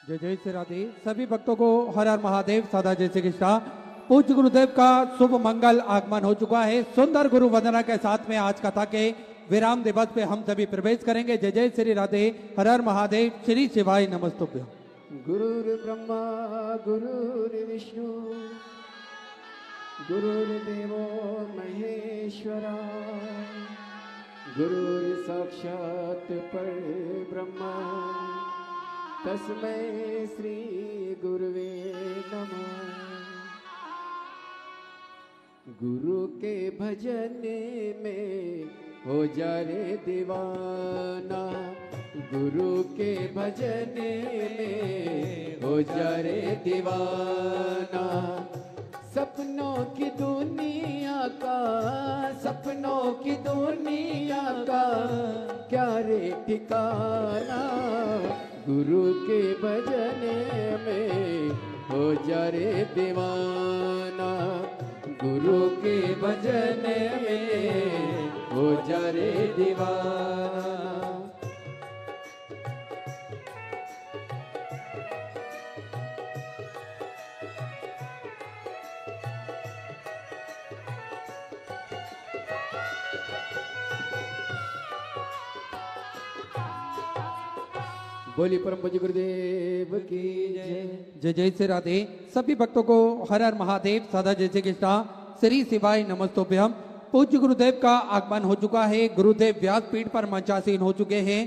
जय जय श्री राधे। सभी भक्तों को हर हर महादेव, सदा जय श्री कृष्णा। पूज्य गुरुदेव का शुभ मंगल आगमन हो चुका है। सुंदर गुरु वंदना के साथ में आज कथा के विराम दिवस पे हम सभी प्रवेश करेंगे। जय जय श्री राधे, हर हर महादेव, श्री शिवाय नमस्तुभ्यं। गुरुर्ब्रह्मा गुरुर्विष्णु गुरुर्देवो महेश्वरा गुरुर्साक्षात् परब्रह्मा तस्मै श्री गुरुवे नमः। गुरु के भजन में हो जा रे दीवाना, गुरु के भजन में हो जा रे दीवाना। सपनों की दुनिया का, सपनों की दुनिया का क्या रे ठिकाना। गुरु के भजन में हो जा रे दीवाना, गुरु के भजन में हो जा रे दीवाना। बोली परम पूज्य गुरुदेव की जय। जय जय श्री राधे। सभी भक्तों को हर हर महादेव, सदा जय श्री कृष्णा, श्री शिवाय नमस्तुभ्यं। पूज्य गुरुदेव का आगमन हो चुका है। गुरुदेव व्यासपीठ पर मंचासीन हो चुके हैं।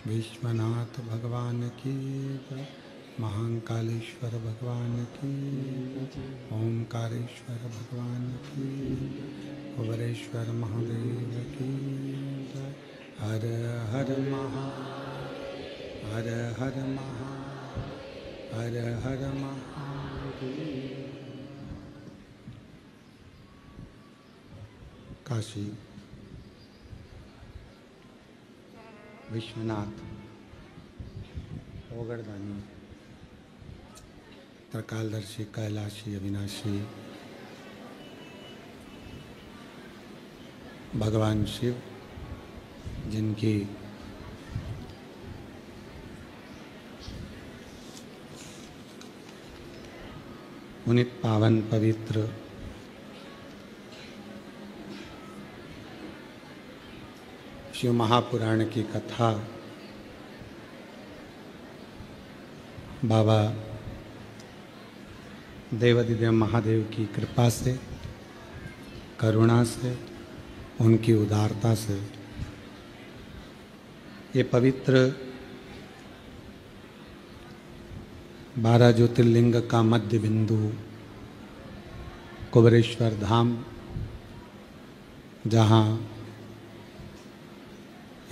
विश्वनाथ भगवान की, महाकालेश्वर भगवान की, ओमकारेश्वर भगवान की, कुबेरेश्वर महादेव की। हर हर महा, हर हर महा, हर हर महादेव। काशी विश्वनाथ ओगरदानी त्रिकालदर्शी कैलाशी अविनाशी भगवान शिव, जिनकी पुनित पावन पवित्र शिव महापुराण की कथा बाबा देवादिदेव महादेव की कृपा से, करुणा से, उनकी उदारता से ये पवित्र 12 ज्योतिर्लिंग का मध्य बिंदु कुबेरेश्वर धाम, जहाँ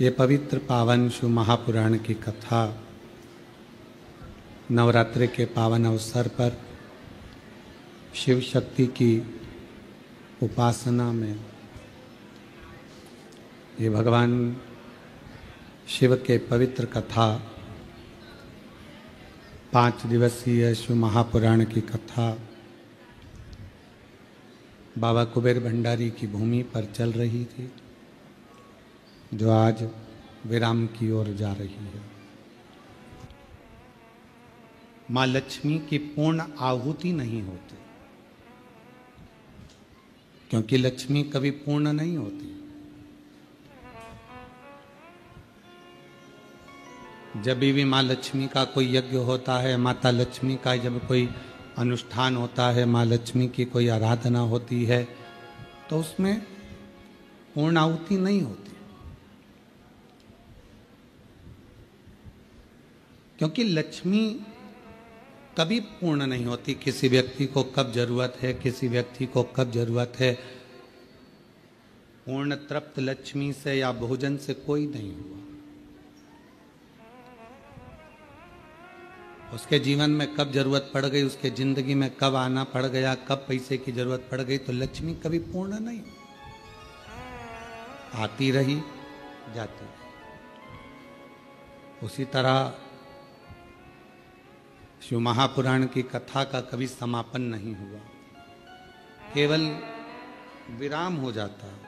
ये पवित्र पावन शिव महापुराण की कथा नवरात्रि के पावन अवसर पर शिव शक्ति की उपासना में ये भगवान शिव के पवित्र कथा 5 दिवसीय शिव महापुराण की कथा बाबा कुबेर भंडारी की भूमि पर चल रही थी, जो आज विराम की ओर जा रही है। माँ लक्ष्मी की पूर्ण आहुति नहीं होती, क्योंकि लक्ष्मी कभी पूर्ण नहीं होती। जब भी माँ लक्ष्मी का कोई यज्ञ होता है, माता लक्ष्मी का जब कोई अनुष्ठान होता है, माँ लक्ष्मी की कोई आराधना होती है, तो उसमें पूर्ण आहुति नहीं होती, क्योंकि लक्ष्मी कभी पूर्ण नहीं होती। किसी व्यक्ति को कब जरूरत है, किसी व्यक्ति को कब जरूरत है, पूर्ण तृप्त लक्ष्मी से या भोजन से कोई नहीं हुआ। उसके जीवन में कब जरूरत पड़ गई, उसके जिंदगी में कब आना पड़ गया, कब पैसे की जरूरत पड़ गई, तो लक्ष्मी कभी पूर्ण नहीं, आती रही जाती रही। उसी तरह शिव महापुराण की कथा का कभी समापन नहीं हुआ, केवल विराम हो जाता है।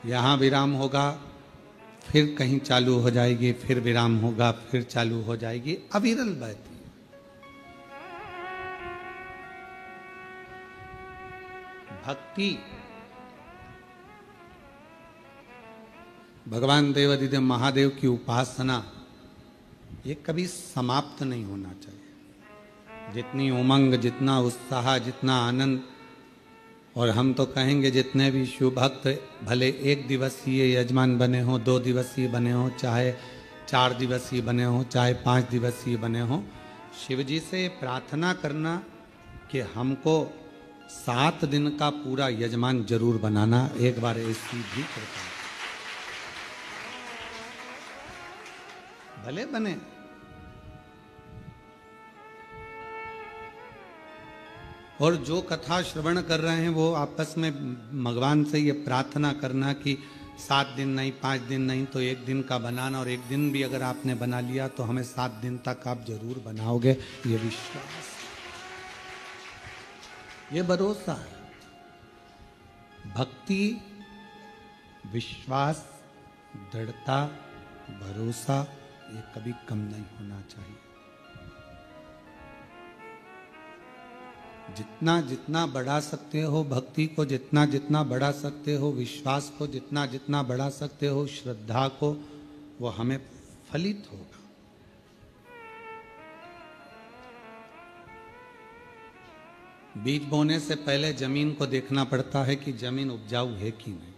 यहां विराम होगा, फिर कहीं चालू हो जाएगी, फिर विराम होगा, फिर चालू हो जाएगी, अविरल बहती है। भक्ति भगवान देवादिदेव महादेव की उपासना ये कभी समाप्त नहीं होना चाहिए। जितनी उमंग, जितना उत्साह, जितना आनंद, और हम तो कहेंगे जितने भी शिव भक्त भले 1 दिवसीय यजमान बने हों, 2 दिवसीय बने हों, चाहे 4 दिवसीय बने हों, चाहे 5 दिवसीय बने हों, शिव जी से प्रार्थना करना कि हमको 7 दिन का पूरा यजमान जरूर बनाना। एक बार ऐसी भी करता है, भले बने। और जो कथा श्रवण कर रहे हैं वो आपस में भगवान से ये प्रार्थना करना कि 7 दिन नहीं, 5 दिन नहीं तो 1 दिन का बनाना, और 1 दिन भी अगर आपने बना लिया तो हमें 7 दिन तक आप जरूर बनाओगे, ये विश्वास, ये भरोसा है। भक्ति, विश्वास, दृढ़ता, भरोसा ये कभी कम नहीं होना चाहिए। जितना जितना बढ़ा सकते हो भक्ति को, जितना जितना बढ़ा सकते हो विश्वास को, जितना जितना बढ़ा सकते हो श्रद्धा को, वो हमें फलित होगा। बीज बोने से पहले जमीन को देखना पड़ता है कि जमीन उपजाऊ है कि नहीं।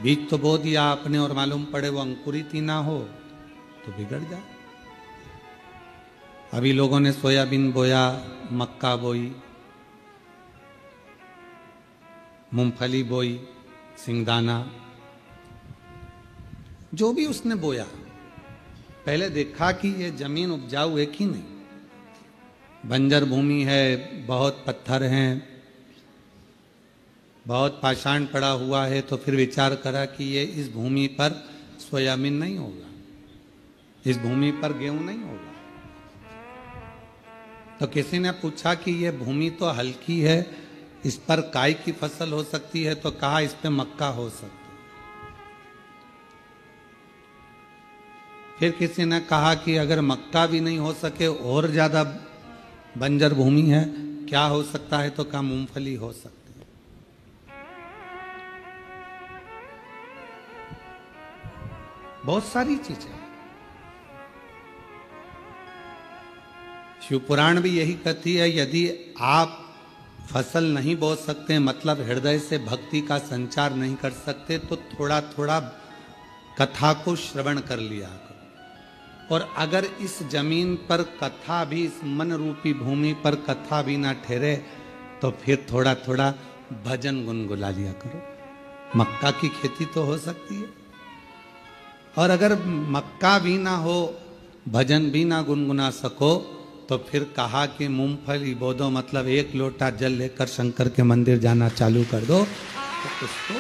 बीज तो बो दिया आपने और मालूम पड़े वो अंकुरित ही ना हो तो बिगड़ जाए। अभी लोगों ने सोयाबीन बोया, मक्का बोई, मूंगफली बोई, सिंगदाना, जो भी उसने बोया, पहले देखा कि ये जमीन उपजाऊ है कि नहीं। बंजर भूमि है, बहुत पत्थर हैं, बहुत पाषाण पड़ा हुआ है, तो फिर विचार करा कि ये इस भूमि पर सोयाबीन नहीं होगा, इस भूमि पर गेहूं नहीं होगा। तो किसी ने पूछा कि ये भूमि तो हल्की है, इस पर काय की फसल हो सकती है, तो कहा इस पे मक्का हो सकती है। फिर किसी ने कहा कि अगर मक्का भी नहीं हो सके और ज्यादा बंजर भूमि है, क्या हो सकता है, तो कहा मूंगफली हो सकती है। बहुत सारी चीजें। शिव पुराण भी यही कहती है, यदि आप फसल नहीं बो सकते, मतलब हृदय से भक्ति का संचार नहीं कर सकते, तो थोड़ा थोड़ा कथा को श्रवण कर लिया करो। और अगर इस जमीन पर कथा भी, इस मन रूपी भूमि पर कथा भी ना ठहरे, तो फिर थोड़ा थोड़ा भजन गुनगुना लिया करो। मक्का की खेती तो हो सकती है, और अगर मक्का भी ना हो, भजन भी ना गुनगुना सको, तो फिर कहा कि मूंगफली बो दो, मतलब 1 लोटा जल लेकर शंकर के मंदिर जाना चालू कर दो, तो कुछ तो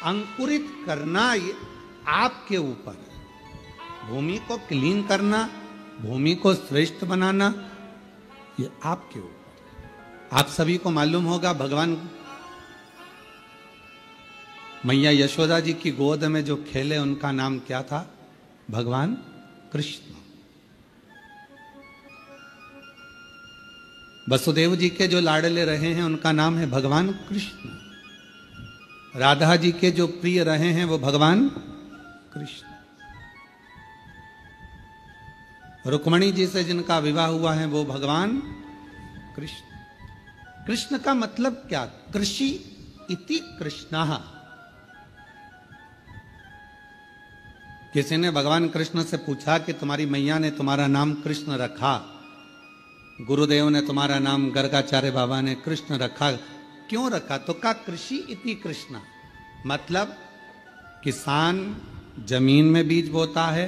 अंकुरित करना ये आपके ऊपर है। भूमि को क्लीन करना, भूमि को श्रेष्ठ बनाना, ये आपके ऊपर। आप सभी को मालूम होगा, भगवान मैया यशोदा जी की गोद में जो खेले उनका नाम क्या था? भगवान कृष्ण। वसुदेव जी के जो लाडले रहे हैं उनका नाम है भगवान कृष्ण। राधा जी के जो प्रिय रहे हैं वो भगवान कृष्ण। रुक्मणी जी से जिनका विवाह हुआ है वो भगवान कृष्ण। कृष्ण का मतलब क्या? कृषि इति कृष्णः। किसी ने भगवान कृष्ण से पूछा कि तुम्हारी मैया ने तुम्हारा नाम कृष्ण रखा, गुरुदेव ने तुम्हारा नाम गर्गाचार्य बाबा ने कृष्ण रखा, क्यों रखा? तो कहा कृषि इति कृष्ण, मतलब किसान जमीन में बीज बोता है,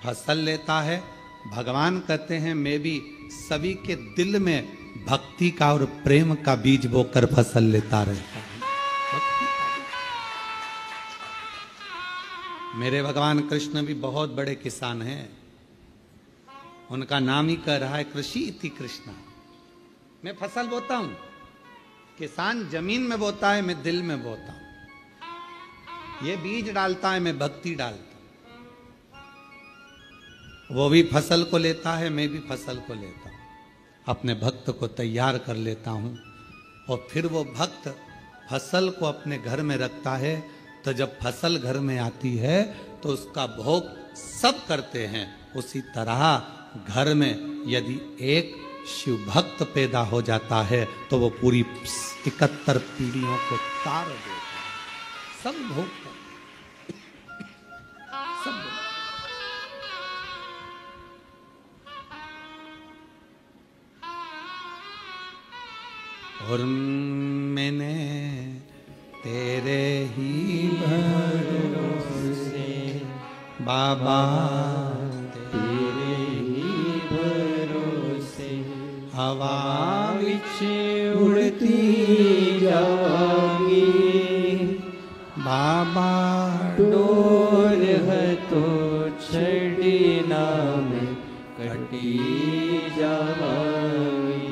फसल लेता है। भगवान कहते हैं मैं भी सभी के दिल में भक्ति का और प्रेम का बीज बोकर फसल लेता रहता हूं। मेरे भगवान कृष्ण भी बहुत बड़े किसान हैं, उनका नाम ही कह रहा है कृषि इति कृष्ण। मैं फसल बोता हूं, किसान जमीन में बोता है, मैं दिल में बोता हूं। ये बीज डालता है, मैं भक्ति डालता हूं। वो भी फसल को लेता है, मैं भी फसल को लेता हूं, अपने भक्त को तैयार कर लेता हूं, और फिर वो भक्त फसल को अपने घर में रखता है। तो जब फसल घर में आती है तो उसका भोग सब करते हैं। उसी तरह घर में यदि एक शिव भक्त पैदा हो जाता है तो वो पूरी 71 पीढ़ियों को तार देता है। सब भोग करते, सब भोग। और मैंने तेरे ही भरोसे बाबा, तेरे ही भरोसे हवा विच उड़ती जावांगी। बाबा डोर है तो छड़ी नाम कटी जावांगी।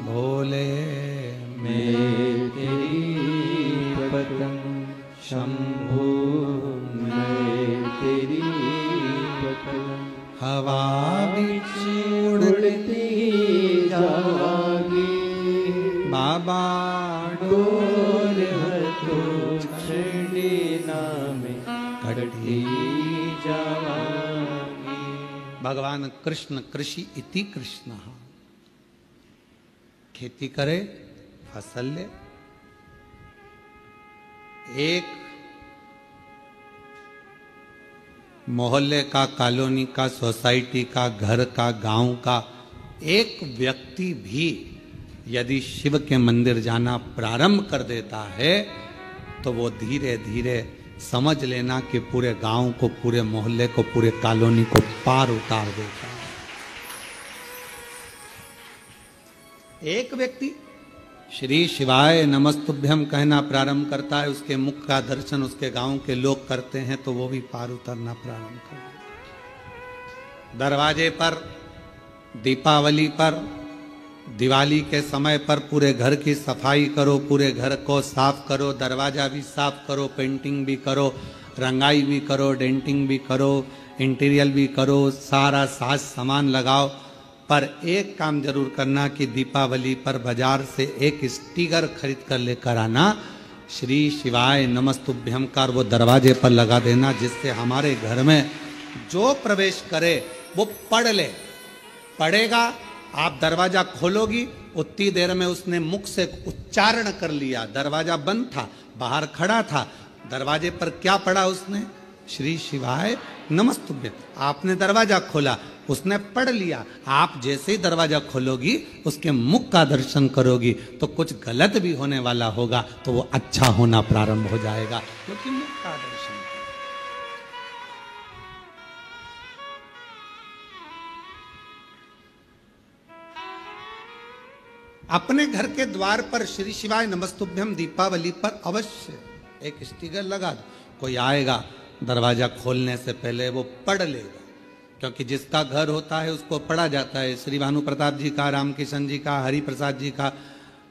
भोले मैं तेरी पतंग शंभू, मैं तेरी पतंग हवा बिच उड़ती जावांगी। बाबा डोर है तो छड़ी नाम कटी जावांगी। भगवान कृष्ण कृषि इति कृष्ण। खेती करे, फसल ले। एक मोहल्ले का, कॉलोनी का, सोसाइटी का, घर का, गांव का एक व्यक्ति भी यदि शिव के मंदिर जाना प्रारंभ कर देता है तो वो धीरे धीरे समझ लेना कि पूरे गांव को, पूरे मोहल्ले को, पूरे कॉलोनी को पार उतार देता है। एक व्यक्ति श्री शिवाय नमस्तुभ्यम कहना प्रारंभ करता है, उसके मुख का दर्शन उसके गांव के लोग करते हैं तो वो भी पार उतरना प्रारंभ कर देता। दरवाजे पर, दीपावली पर, दिवाली के समय पर पूरे घर की सफाई करो, पूरे घर को साफ करो, दरवाजा भी साफ करो, पेंटिंग भी करो, रंगाई भी करो, डेंटिंग भी करो, इंटीरियर भी करो, सारा साज सामान लगाओ। पर एक काम जरूर करना कि दीपावली पर बाजार से एक स्टिकर खरीद कर लेकर आना श्री शिवाय नमस्तुभ्यम कर वो दरवाजे पर लगा देना, जिससे हमारे घर में जो प्रवेश करे वो पढ़ ले। पढ़ेगा, आप दरवाजा खोलोगी, उतनी देर में उसने मुख से उच्चारण कर लिया। दरवाजा बंद था, बाहर खड़ा था, दरवाजे पर क्या पढ़ा उसने? श्री शिवाय नमस्तुभ्यम। आपने दरवाजा खोला, उसने पढ़ लिया। आप जैसे ही दरवाजा खोलोगी, उसके मुख का दर्शन करोगी, तो कुछ गलत भी होने वाला होगा तो वो अच्छा होना प्रारंभ हो जाएगा, क्योंकि मुख का दर्शन। अपने घर के द्वार पर श्री शिवाय नमस्तुभ्यम दीपावली पर अवश्य एक स्टिकर लगा दो। कोई आएगा, दरवाजा खोलने से पहले वो पढ़ लेगा, क्योंकि जिसका घर होता है उसको पढ़ा जाता है। श्री भानु प्रताप जी का, राम किशन जी का, हरि प्रसाद जी का,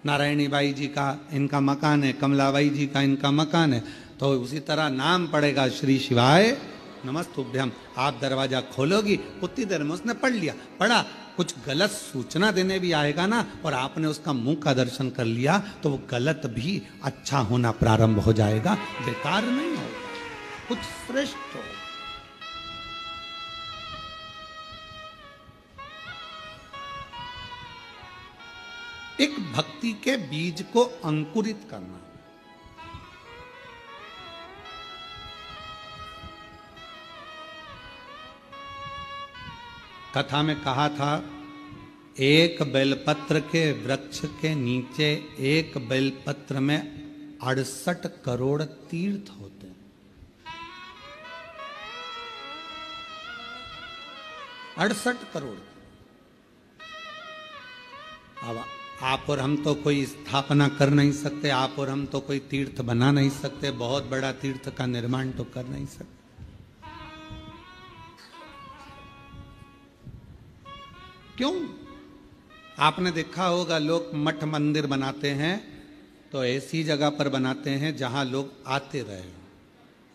नारायणी बाई जी का इनका मकान है, कमलाबाई जी का इनका मकान है, तो उसी तरह नाम पड़ेगा श्री शिवाय नमस्तुभ्यम। आप दरवाजा खोलोगी, उतनी देर में उसने पढ़ लिया। पढ़ा, कुछ गलत सूचना देने भी आएगा ना, और आपने उसका मुंह का दर्शन कर लिया, तो वो गलत भी अच्छा होना प्रारंभ हो जाएगा, बेकार नहीं होगा, कुछ श्रेष्ठ हो। एक भक्ति के बीज को अंकुरित करना। कथा में कहा था, एक बेलपत्र के वृक्ष के नीचे एक बेलपत्र में 68 करोड़ तीर्थ होते हैं। 68 करोड़। अब आप और हम तो कोई स्थापना कर नहीं सकते, आप और हम तो कोई तीर्थ बना नहीं सकते, बहुत बड़ा तीर्थ का निर्माण तो कर नहीं सकते। क्यों? आपने देखा होगा, लोग मठ मंदिर बनाते हैं तो ऐसी जगह पर बनाते हैं जहां लोग आते रहे।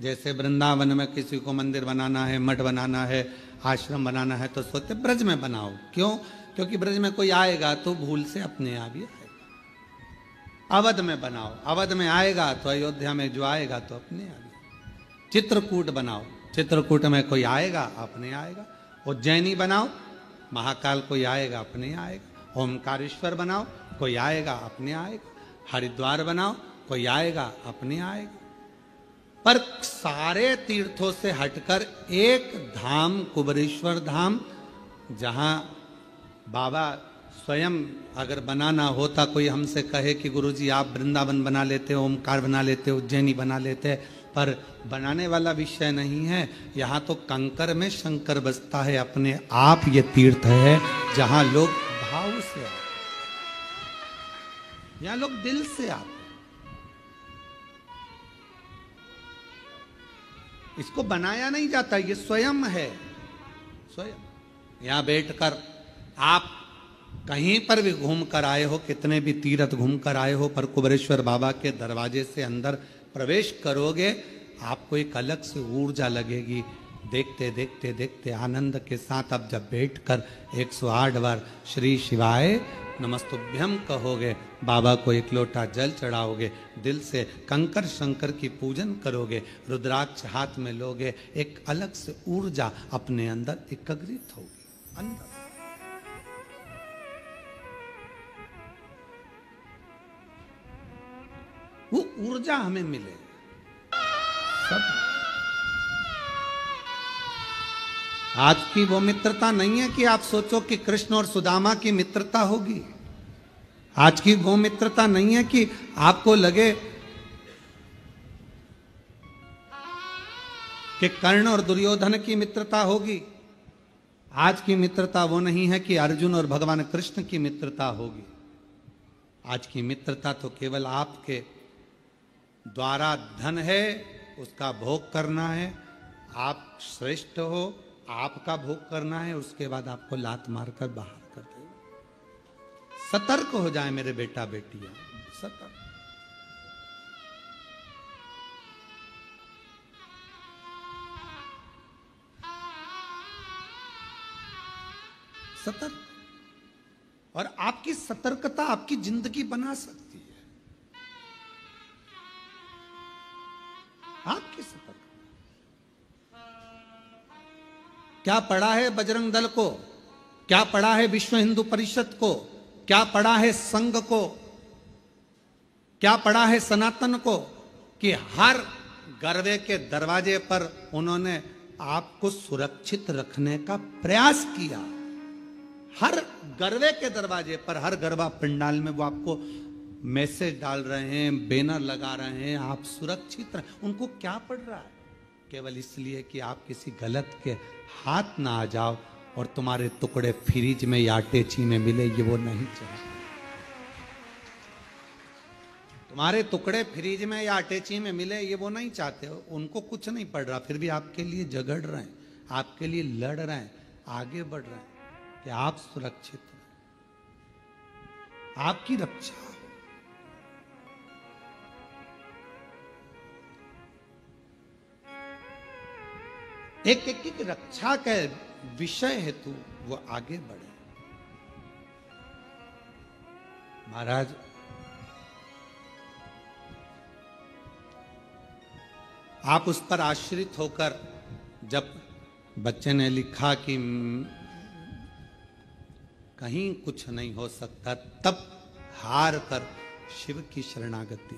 जैसे वृंदावन में किसी को मंदिर बनाना है, मठ बनाना है, आश्रम बनाना है, तो सोचते ब्रज में बनाओ। क्यों? क्योंकि ब्रज में कोई आएगा तो भूल से अपने आप ही आएगा। अवध में बनाओ, अवध में आएगा तो अयोध्या में जो आएगा तो अपने आएगा। चित्रकूट बनाओ, चित्रकूट में कोई आएगा अपने आएगा। उज्जैनी बनाओ, महाकाल कोई आएगा अपने आएगा। ओमकारेश्वर बनाओ, कोई आएगा अपने आएगा। हरिद्वार बनाओ, कोई आएगा अपने आएगा। पर सारे तीर्थों से हटकर एक धाम, कुबेरेश्वर धाम, जहां बाबा स्वयं अगर बनाना होता, कोई हमसे कहे कि गुरुजी आप वृंदावन बना लेते, ओमकार बना लेते, उज्जैनी बना लेते, पर बनाने वाला विषय नहीं है। यहाँ तो कंकर में शंकर बसता है अपने आप। ये तीर्थ है जहां लोग भाव से आते, यहाँ लोग दिल से आते। इसको बनाया नहीं जाता, ये स्वयं है, स्वयं। यहां बैठकर आप कहीं पर भी घूम कर आए हो, कितने भी तीर्थ घूम कर आए हो, पर कुबेरेश्वर बाबा के दरवाजे से अंदर प्रवेश करोगे, आपको एक अलग से ऊर्जा लगेगी। देखते देखते देखते आनंद के साथ अब जब बैठकर 108 बार श्री शिवाय नमस्तुभ्यम कहोगे, बाबा को एक लोटा जल चढ़ाओगे, दिल से कंकर शंकर की पूजन करोगे, रुद्राक्ष हाथ में लोगे, एक अलग से ऊर्जा अपने अंदर एकत्रित होगी अंदर। वो ऊर्जा हमें मिले सब। आज की वो मित्रता नहीं है कि आप सोचो कि कृष्ण और सुदामा की मित्रता होगी। आज की वो मित्रता नहीं है कि आपको लगे कि कर्ण और दुर्योधन की मित्रता होगी। आज की मित्रता वो नहीं है कि अर्जुन और भगवान कृष्ण की मित्रता होगी। आज की मित्रता तो केवल आपके द्वारा धन है, उसका भोग करना है, आप श्रेष्ठ हो, आपका भोग करना है, उसके बाद आपको लात मारकर बाहर कर दे। सतर्क हो जाए मेरे बेटा बेटियां, सतर्क। सतर्क। और आपकी सतर्कता आपकी जिंदगी बना सकती है। क्या पड़ा है बजरंग दल को, क्या पड़ा है विश्व हिंदू परिषद को, क्या पड़ा है संघ को, क्या पड़ा है सनातन को, कि हर गरबे के दरवाजे पर उन्होंने आपको सुरक्षित रखने का प्रयास किया। हर गरबे के दरवाजे पर, हर गरबा पंडाल में वो आपको मैसेज डाल रहे हैं, बैनर लगा रहे हैं, आप सुरक्षित रहे। उनको क्या पड़ रहा है? केवल इसलिए कि आप किसी गलत के हाथ ना आ जाओ और तुम्हारे टुकड़े फ्रिज में या अटैची में मिले, ये वो नहीं चाहते। तुम्हारे टुकड़े फ्रिज में या अटैची में मिले, ये वो नहीं चाहते हो। उनको कुछ नहीं पड़ रहा, फिर भी आपके लिए झगड़ रहे हैं, आपके लिए लड़ रहे हैं, आगे बढ़ रहे हैं कि आप सुरक्षित रहें, आपकी रक्षा हो। एक एक की रक्षा के विषय हेतु वो आगे बढ़े। महाराज, आप उस पर आश्रित होकर, जब बच्चे ने लिखा कि कहीं कुछ नहीं हो सकता, तब हार कर शिव की शरणागति।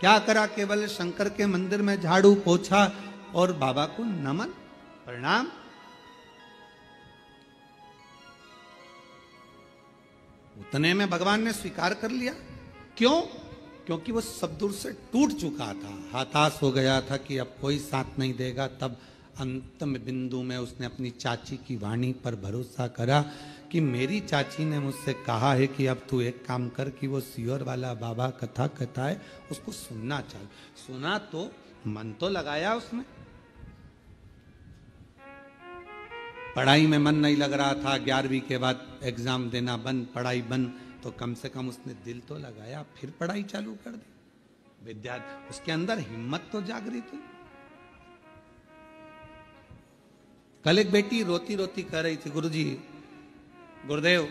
क्या करा? केवल शंकर के मंदिर में झाड़ू पोछा और बाबा को नमन प्रणाम। उतने में भगवान ने स्वीकार कर लिया। क्यों? क्योंकि वो सब दूर से टूट चुका था, हताश हो गया था कि अब कोई साथ नहीं देगा। तब अंतिम बिंदु में उसने अपनी चाची की वाणी पर भरोसा करा कि मेरी चाची ने मुझसे कहा है कि अब तू एक काम कर कि वो सियोर वाला बाबा कथा कहता है उसको सुनना चाहिए। सुना तो मन तो लगाया उसने, पढ़ाई में मन नहीं लग रहा था, 11वीं के बाद एग्जाम देना बंद, पढ़ाई बंद, तो कम से कम उसने दिल तो लगाया, फिर पढ़ाई चालू कर दी। विद्यार्थी, उसके अंदर हिम्मत तो जागृत हुई। कल एक बेटी रोती रोती कह रही थी, गुरुजी, गुरुदेव,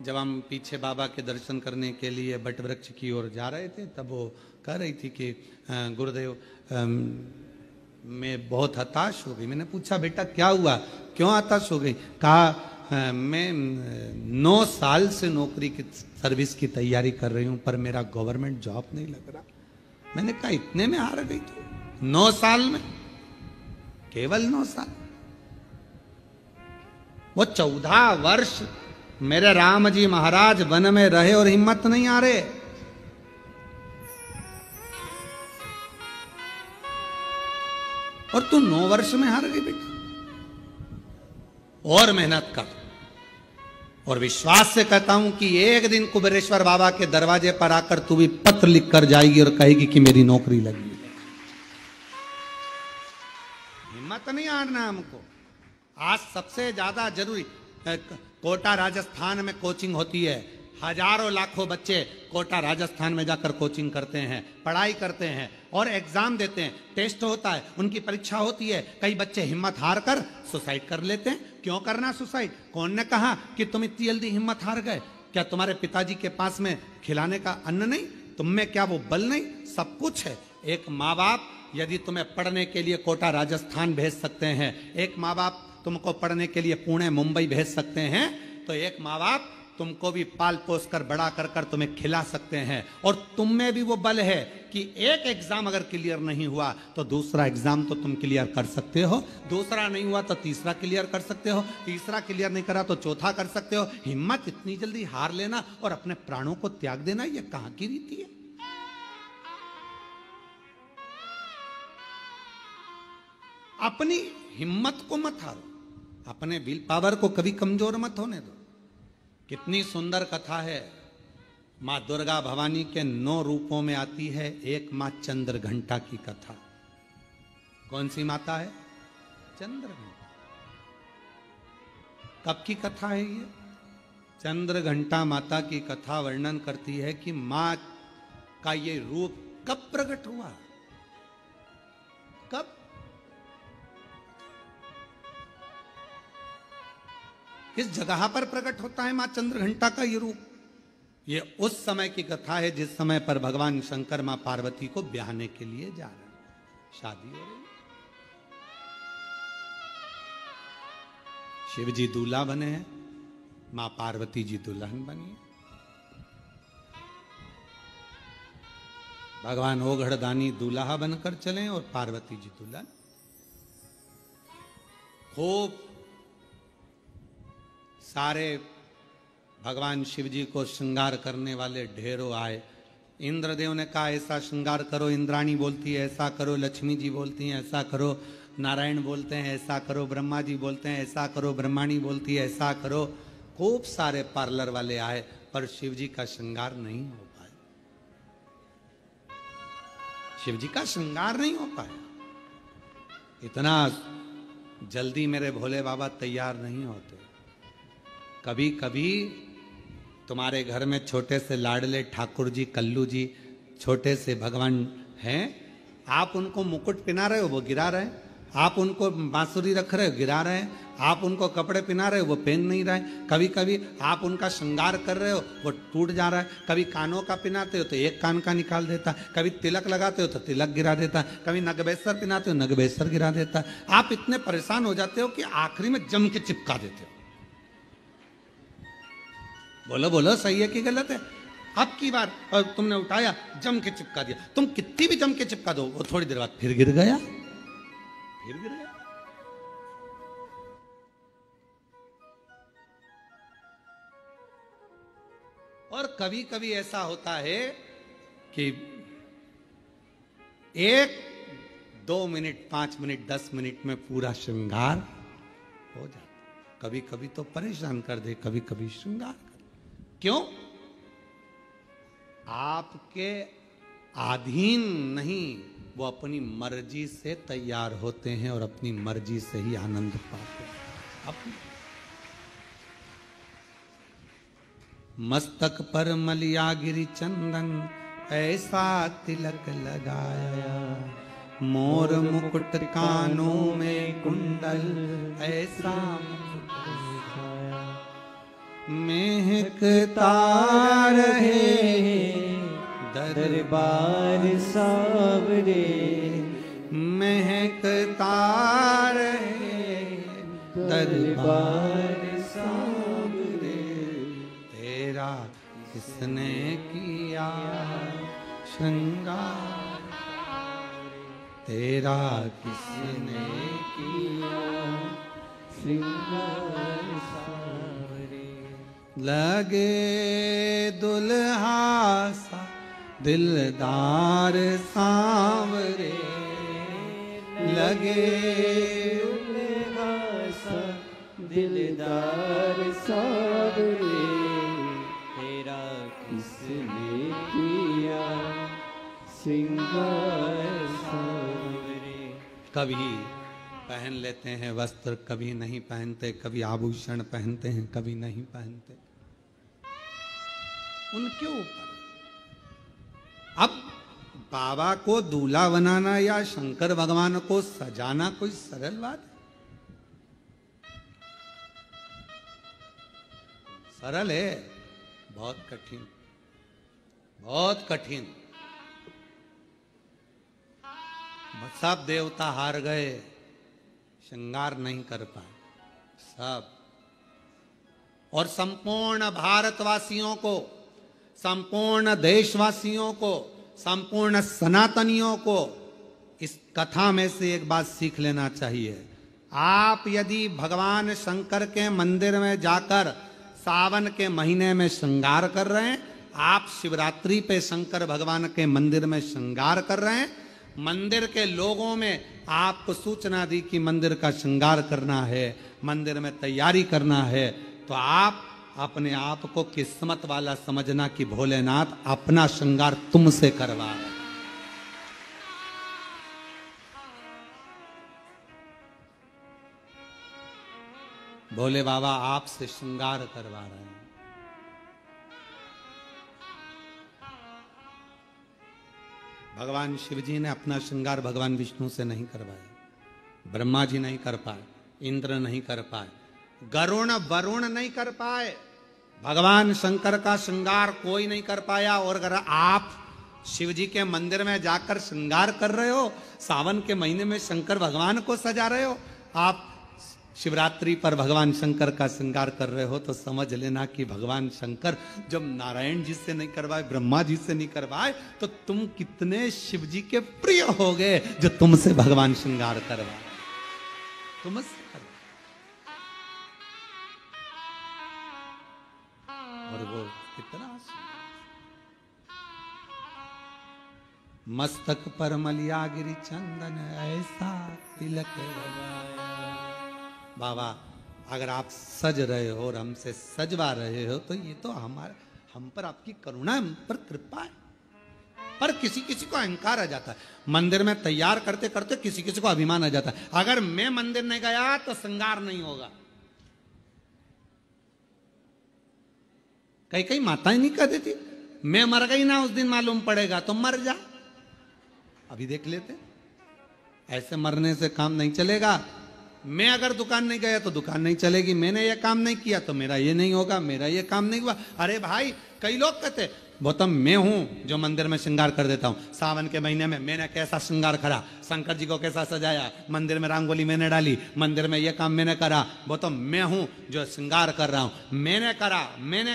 जब हम पीछे बाबा के दर्शन करने के लिए बट वृक्ष की ओर जा रहे थे, तब वो कह रही थी कि गुरुदेव मैं बहुत हताश हो गई। मैंने पूछा, बेटा क्या हुआ, क्यों हताश हो गई? कहा, मैं 9 साल से नौकरी की सर्विस की तैयारी कर रही हूं, पर मेरा गवर्नमेंट जॉब नहीं लग रहा। मैंने कहा, इतने में हार गई तू? 9 साल में? केवल 9 साल? वो 14 वर्ष मेरे राम जी महाराज वन में रहे और हिम्मत नहीं आ रहे। और तू 9 वर्ष में हार गई बेटा। और मेहनत कर, और विश्वास से कहता हूं कि एक दिन कुबेरेश्वर बाबा के दरवाजे पर आकर तू भी पत्र लिख कर जाएगी और कहेगी कि मेरी नौकरी लगी। हिम्मत नहीं हारना हमको। आज सबसे ज्यादा जरूरी, कोटा राजस्थान में कोचिंग होती है, हजारों लाखों बच्चे कोटा राजस्थान में जाकर कोचिंग करते हैं, पढ़ाई करते हैं और एग्जाम देते हैं, टेस्ट होता है, उनकी परीक्षा होती है। कई बच्चे हिम्मत हार कर सुसाइड कर लेते हैं। क्यों करना सुसाइड? कौन ने कहा कि तुम इतनी जल्दी हिम्मत हार गए? क्या तुम्हारे पिताजी के पास में खिलाने का अन्न नहीं? तुम में क्या वो बल नहीं? सब कुछ है। एक माँ बाप यदि तुम्हें पढ़ने के लिए कोटा राजस्थान भेज सकते हैं, एक माँ बाप तुमको पढ़ने के लिए पुणे मुंबई भेज सकते हैं, तो एक माँ बाप तुमको भी पाल पोस कर बड़ा कर कर तुम्हें खिला सकते हैं। और तुम में भी वो बल है कि एक एग्जाम अगर क्लियर नहीं हुआ तो दूसरा एग्जाम तो तुम क्लियर कर सकते हो, दूसरा नहीं हुआ तो तीसरा क्लियर कर सकते हो, तीसरा क्लियर नहीं करा तो चौथा कर सकते हो। हिम्मत इतनी जल्दी हार लेना और अपने प्राणों को त्याग देना, ये कहां की रीति है? अपनी हिम्मत को मत हारो, अपने विल पावर को कभी कमजोर मत होने दो। कितनी सुंदर कथा है। माँ दुर्गा भवानी के 9 रूपों में आती है। एक माँ चंद्र घंटा की कथा। कौन सी माता है? चंद्र घंटा। कब की कथा है ये? चंद्र घंटा माता की कथा वर्णन करती है कि माँ का ये रूप कब प्रकट हुआ, कब? किस जगह पर प्रकट होता है मां चंद्र घंटा का ये रूप? ये उस समय की कथा है जिस समय पर भगवान शंकर मां पार्वती को ब्याहने के लिए जा रहे हैं, शादी हो रही। शिव जी दूल्हा बने हैं, मां पार्वती जी दुल्हन बनी है। भगवान ओघड़दानी दूल्हा बनकर चले और पार्वती जी दुल्हन। खूब सारे भगवान शिव जी को श्रृंगार करने वाले ढेरों आए। इंद्रदेव ने कहा ऐसा श्रृंगार करो, इंद्राणी बोलती है ऐसा करो, लक्ष्मी जी बोलती हैं ऐसा करो, नारायण बोलते हैं ऐसा करो, ब्रह्मा जी बोलते हैं ऐसा करो, ब्रह्माणी बोलती है ऐसा करो। खूब सारे पार्लर वाले आए पर शिव जी का श्रृंगार नहीं हो पाया। शिव जी का श्रृंगार नहीं हो पाया। इतना जल्दी मेरे भोले बाबा तैयार नहीं होते। कभी कभी तुम्हारे घर में छोटे से लाडले ठाकुर जी, कल्लू जी, छोटे से भगवान हैं, आप उनको मुकुट पहना रहे हो वो गिरा रहे हैं, आप उनको बांसुरी रख रहे हो गिरा रहे हैं, आप उनको कपड़े पहना रहे हो वो पहन नहीं रहे। कभी कभी आप उनका श्रृंगार कर रहे हो वो टूट जा रहा है। कभी कानों का पहनाते हो तो एक कान का निकाल देता है, कभी तिलक लगाते हो तो तिलक गिरा देता है, कभी नगबेसर पहनाते हो नगबेसर गिरा देता है। आप इतने परेशान हो जाते हो कि आखिरी में जम के चिपका देते हो। बोलो बोलो सही है कि गलत है? अब की बार तुमने उठाया जम के चिपका दिया, तुम कितनी भी जम के चिपका दो वो थोड़ी देर बाद फिर गिर गया, फिर गिर गया। और कभी कभी ऐसा होता है कि 1, 2 मिनट, 5 मिनट, 10 मिनट में पूरा श्रृंगार हो जाता। कभी कभी तो परेशान कर दे, कभी कभी श्रृंगार कर। क्यों? आपके अधीन नहीं, वो अपनी मर्जी से तैयार होते हैं और अपनी मर्जी से ही आनंद पाते हैं। अपनी मस्तक पर मलिया गिरी चंदन, ऐसा तिलक लगाया, मोर मुकुट कानों में कुंडल, ऐसा महकता रहे दरबार सावरे, महकता रहे दरबार सावरे, तेरा किसने किया श्रृंगार, तेरा किसने किया श्रृंगार सावरे। लगे दुल्हा सा दिलदार सांवरे, लगे दुल्हा सा दिलदार सांवरे, तेरा किसने किया श्रृंगार सांवरे। कभी पहन लेते हैं वस्त्र, कभी नहीं पहनते, कभी आभूषण पहनते हैं, कभी नहीं पहनते, उनके ऊपर। अब बाबा को दूल्हा बनाना या शंकर भगवान को सजाना कोई सरल बात है? सरल है? बहुत कठिन, बहुत कठिन। सब देवता हार गए, श्रृंगार नहीं कर पाए सब। और संपूर्ण भारतवासियों को, संपूर्ण देशवासियों को, संपूर्ण सनातनियों को इस कथा में से एक बात सीख लेना चाहिए। आप यदि भगवान शंकर के मंदिर में जाकर सावन के महीने में श्रृंगार कर रहे हैं, आप शिवरात्रि पे शंकर भगवान के मंदिर में श्रृंगार कर रहे हैं, मंदिर के लोगों में आपको सूचना दी कि मंदिर का श्रृंगार करना है, मंदिर में तैयारी करना है, तो आप अपने आप को किस्मत वाला समझना कि भोलेनाथ अपना श्रृंगार तुमसे करवा रहे हैं। भोले बाबा आपसे श्रृंगार करवा रहे हैं। भगवान शिव जी ने अपना श्रृंगार भगवान विष्णु से नहीं करवाया, ब्रह्मा जी नहीं कर पाए, इंद्र नहीं कर पाए, गरुण वरुण नहीं कर पाए, भगवान शंकर का श्रृंगार कोई नहीं कर पाया। और अगर आप शिव जी के मंदिर में जाकर श्रृंगार कर रहे हो, सावन के महीने में शंकर भगवान को सजा रहे हो, आप शिवरात्रि पर भगवान शंकर का श्रृंगार कर रहे हो तो समझ लेना कि भगवान शंकर जब नारायण जी से नहीं करवाए, ब्रह्मा जी से नहीं करवाए, तो तुम कितने शिव जी के प्रिय हो गए जो तुमसे भगवान श्रृंगार करवाए, तुमसे करवाए। और वो कितना मस्तक पर मलिया गिरी चंदन ऐसा तिलक लगाया। बाबा अगर आप सज रहे हो और हमसे सजवा रहे हो तो ये तो हम पर आपकी करुणा, हम पर कृपा है। पर किसी किसी को अहंकार आ जाता है, मंदिर में तैयार करते करते किसी किसी को अभिमान आ जाता है, अगर मैं मंदिर नहीं गया तो श्रृंगार नहीं होगा। कई कई माताएं नहीं कह देती, मैं मर गई ना उस दिन मालूम पड़ेगा, तो मर जा। अभी देख लेते, ऐसे मरने से काम नहीं चलेगा। मैं अगर दुकान नहीं गया तो दुकान नहीं चलेगी, मैंने ये काम नहीं किया तो मेरा ये नहीं होगा, मेरा ये काम नहीं हुआ। अरे भाई कई लोग कहते गौतम मैं हूं जो मंदिर में श्रृंगार कर देता हूं। सावन के महीने में मैंने कैसा श्रृंगार करा, शंकर जी को कैसा सजाया, मंदिर में रंगोली मैंने डाली, मंदिर में ये काम मैंने करा। गौतम मैं हूं जो श्रृंगार कर रहा हूं, मैंने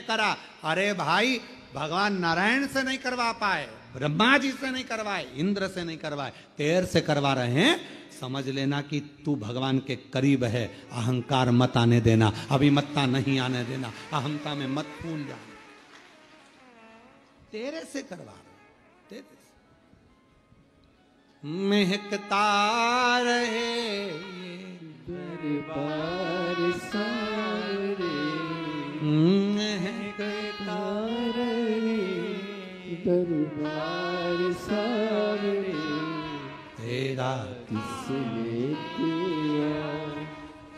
करा। अरे भाई भगवान नारायण से नहीं करवा पाए, ब्रह्मा जी से नहीं करवाए, इंद्र से नहीं करवाए, तेर से करवा रहे हैं। समझ लेना कि तू भगवान के करीब है। अहंकार मत आने देना, अभिमत्ता नहीं आने देना, अहंता में मत फूल जाना। तेरे से करवा रहे, तेरे से महकता रहे दरबार सारे, महकता रहे दरबार सारे, तेरा किसने किया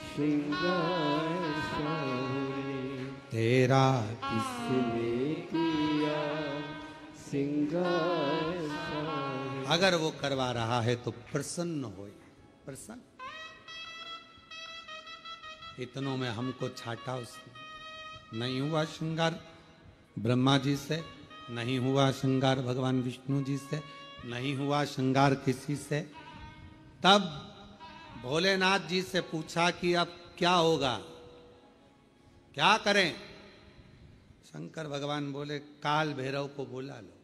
श्रृंगार सारे, तेरा किसने किया श्रृंगार सारे। अगर वो करवा रहा है तो प्रसन्न हो, प्रसन्न। इतनों में हमको छाटा उसने। नहीं हुआ श्रृंगार ब्रह्मा जी से, नहीं हुआ श्रृंगार भगवान विष्णु जी से, नहीं हुआ श्रृंगार किसी से। तब भोलेनाथ जी से पूछा कि अब क्या होगा, क्या करें। शंकर भगवान बोले काल भैरव को बुला लो,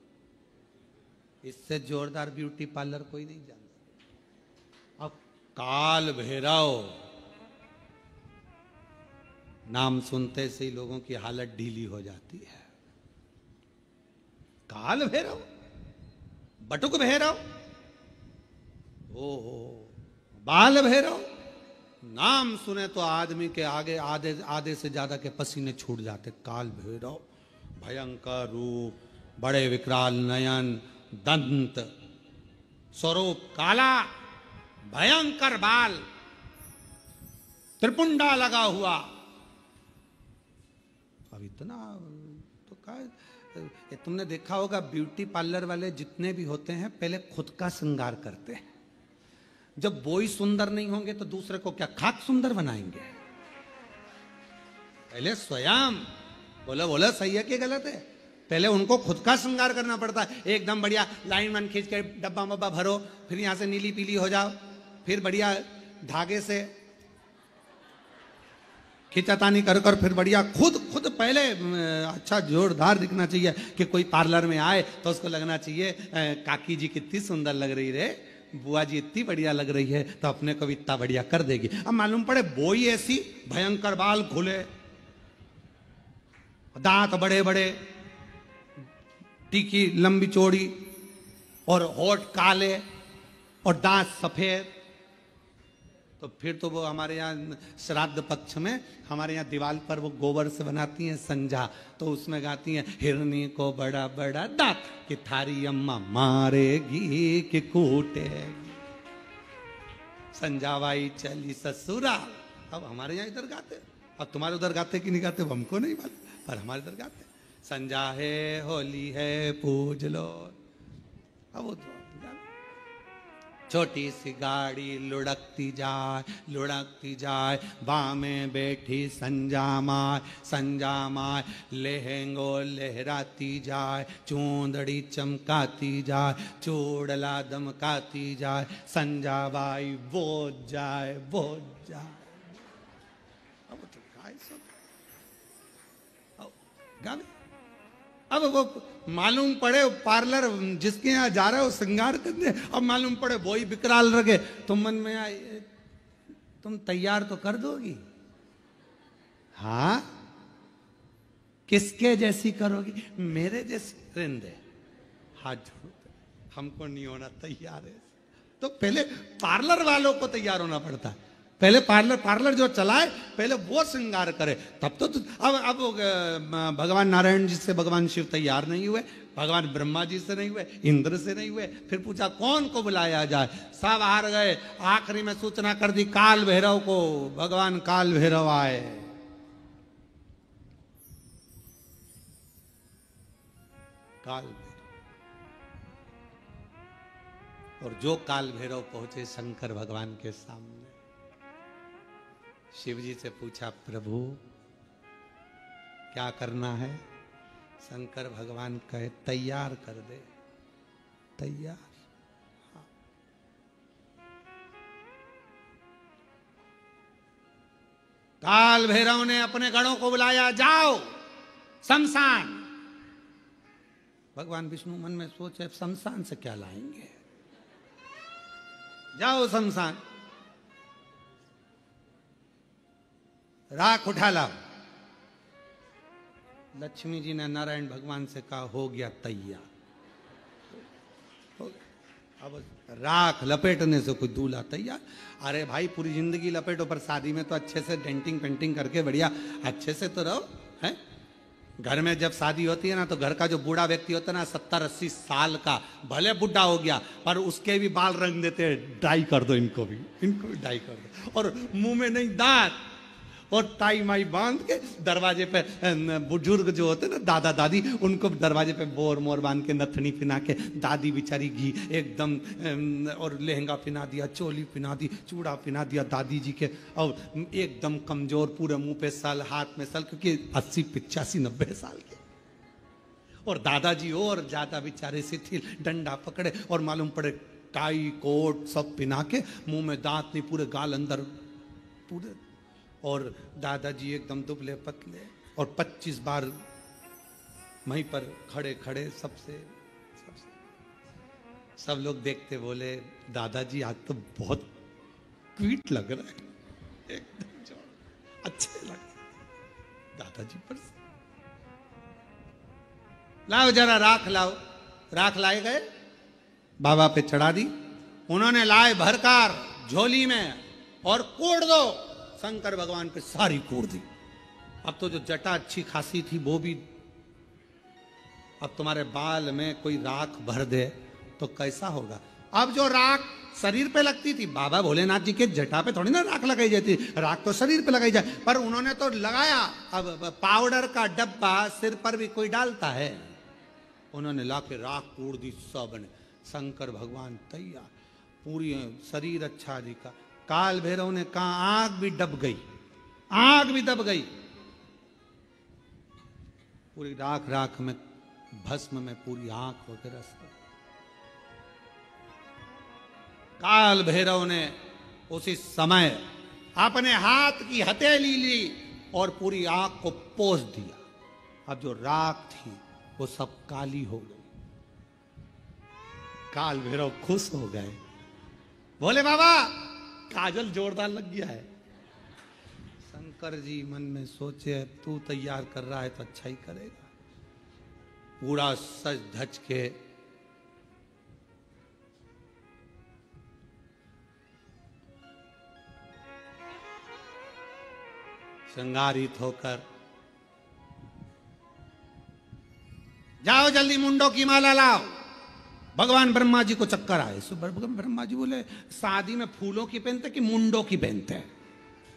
इससे जोरदार ब्यूटी पार्लर कोई नहीं जानता। अब काल भैरव नाम सुनते से ही लोगों की हालत ढीली हो जाती है। काल भैरव, बटुक भैरव, ओहो बाल भैरव, नाम सुने तो आदमी के आगे आधे से ज्यादा के पसीने छूट जाते। काल भैरव भयंकर रूप, बड़े विकराल नयन, दंत, स्वरूप काला, भयंकर बाल, त्रिपुंडा लगा हुआ। अब इतना तो क्या, तुमने देखा होगा ब्यूटी पार्लर वाले जितने भी होते हैं पहले खुद का श्रृंगार करते हैं। जब वो ही सुंदर नहीं होंगे तो दूसरे को क्या खाक सुंदर बनाएंगे। पहले स्वयं बोला सही है कि गलत है, पहले उनको खुद का श्रृंगार करना पड़ता है। एकदम बढ़िया लाइन वन खींच के डब्बा मब्बा भरो, फिर यहां से नीली पीली हो जाओ, फिर बढ़िया धागे से खिंचातानी कर कर फिर बढ़िया खुद पहले अच्छा जोरदार दिखना चाहिए कि कोई पार्लर में आए तो उसको लगना चाहिए काकी जी कितनी सुंदर लग रही रे, बुआ जी इतनी बढ़िया लग रही है, तो अपने को भी इतना बढ़िया कर देगी। अब मालूम पड़े बोई ऐसी, भयंकर बाल खुले, दांत बड़े बड़े, टीकी लंबी चौड़ी, और होठ काले और दांत सफेद, तो फिर तो वो हमारे यहाँ श्राद्ध पक्ष में हमारे यहाँ दीवार पर वो गोबर से बनाती हैं संजा, तो उसमें गाती हैं हिरनी को बड़ा बड़ा दांत कि थारी अम्मा मारेगी कि कूटेगी, संजावाई चली ससुरा। अब हमारे यहाँ इधर गाते, अब तुम्हारे उधर गाते कि नहीं गाते वो हमको नहीं मालूम, पर हमारे इधर गाते संजा है होली है पूज लो। अब वो छोटी सी गाड़ी लुढ़कती जाए, बाँ में बैठी संजा माय लहंगो लहराती जाए, चूंदड़ी चमकाती जाए, चूड़ला दमकाती जाए, संजा बाई बोझ जाए। अब तो गाय सब गावे। अब वो मालूम पड़े पार्लर जिसके यहाँ जा रहे हो श्रृंगार करने, अब मालूम पड़े वही विकराल रखे, तो मन में आए तुम तैयार तो कर दोगी? हाँ, किसके जैसी करोगी? मेरे जैसी रिंदे हाथ जोड़ो, हमको नहीं होना तैयार है। तो पहले पार्लर वालों को तैयार होना पड़ता है। पहले पार्लर जो चलाए पहले वो श्रृंगार करे, तब तो अब भगवान नारायण जी से भगवान शिव तैयार नहीं हुए, भगवान ब्रह्मा जी से नहीं हुए, इंद्र से नहीं हुए, फिर पूछा कौन को बुलाया जाए, सब हार गए। आखिरी में सूचना कर दी काल भैरव को, भगवान काल भैरव आए। काल भैरव, और जो काल भैरव पहुंचे शंकर भगवान के सामने, शिव जी से पूछा प्रभु क्या करना है? शंकर भगवान कहे तैयार कर दे। तैयार? हाँ। काल भैरव ने अपने गणों को बुलाया, जाओ शमशान। भगवान विष्णु मन में सोचे शमशान से क्या लाएंगे, जाओ शमशान, राख उठा लाओ। लक्ष्मी जी ने नारायण भगवान से कहा हो गया तैयार। अब राख लपेटने से कोई दूल्हा तैयार। अरे भाई पूरी जिंदगी लपेटो, पर शादी में तो अच्छे से डेंटिंग पेंटिंग करके बढ़िया अच्छे से तो रहो है। घर में जब शादी होती है ना, तो घर का जो बूढ़ा व्यक्ति होता है ना, 70-80 साल का, भले बुढ़ा हो गया पर उसके भी बाल रंग देते हैं, डाई कर दो इनको भी डाई कर दो, और मुंह में नहीं दांत, और टाई माई बांध के दरवाजे पे बुजुर्ग जो होते ना दादा दादी, उनको दरवाजे पे बोर मोर बांध के नथनी पिना के, दादी बेचारी घी एकदम, और लहंगा पिना दिया, चोली पिना दी, चूड़ा पिना दिया दादी जी के, और एकदम कमजोर, पूरे मुंह पे सल, हाथ में सल, क्योंकि 80 85 90 साल के, और दादाजी और ज्यादा बेचारे शिथिल, डंडा पकड़े, और मालूम पड़े टाई कोट सब पिना के, मुंह में दांत नहीं, पूरे गाल अंदर पूरे, और दादाजी एकदम दुबले पतले, और 25 बार वहीं पर खड़े खड़े सबसे सब लोग देखते बोले दादाजी आज तो बहुत क्यूट लग रहा है, एकदम अच्छे लग दादाजी पर। लाओ जरा राख लाओ, राख लाए गए, बाबा पे चढ़ा दी, उन्होंने लाए भरकार झोली में, और कोड़ दो। शंकर भगवान पे सारी कोड़ दी। अब तो जो जटा अच्छी खासी थी वो भी, अब तुम्हारे बाल में कोई राख भर दे तो कैसा होगा। अब जो राख शरीर पे लगती थी, बाबा भोलेनाथ जी के जटा पे थोड़ी ना राख लगाई जाती, राख तो शरीर पे लगाई जाए, पर उन्होंने तो लगाया। अब पाउडर का डब्बा सिर पर भी कोई डालता है, उन्होंने लाके राख कोड़ दी सब ने। शंकर भगवान तैयार, पूरी शरीर अच्छा दिखा। काल भैरव ने कहा आग भी दब गई, आग भी दब गई, पूरी राख राख में, भस्म में पूरी आंख वगैरह सब। काल भैरव ने उसी समय अपने हाथ की हथेली ली और पूरी आंख को पोंछ दिया। अब जो राख थी वो सब काली हो गई। काल भैरव खुश हो गए, बोले बाबा काजल जोरदार लग गया है। शंकर जी मन में सोचे तू तैयार कर रहा है तो अच्छा ही करेगा। पूरा सज धज के श्रृंगारित होकर, जाओ जल्दी मुंडों की माला लाओ। भगवान ब्रह्मा जी को चक्कर आए। भगवान ब्रह्मा जी बोले शादी में फूलों की पहनते कि मुंडों की पहनते हैं,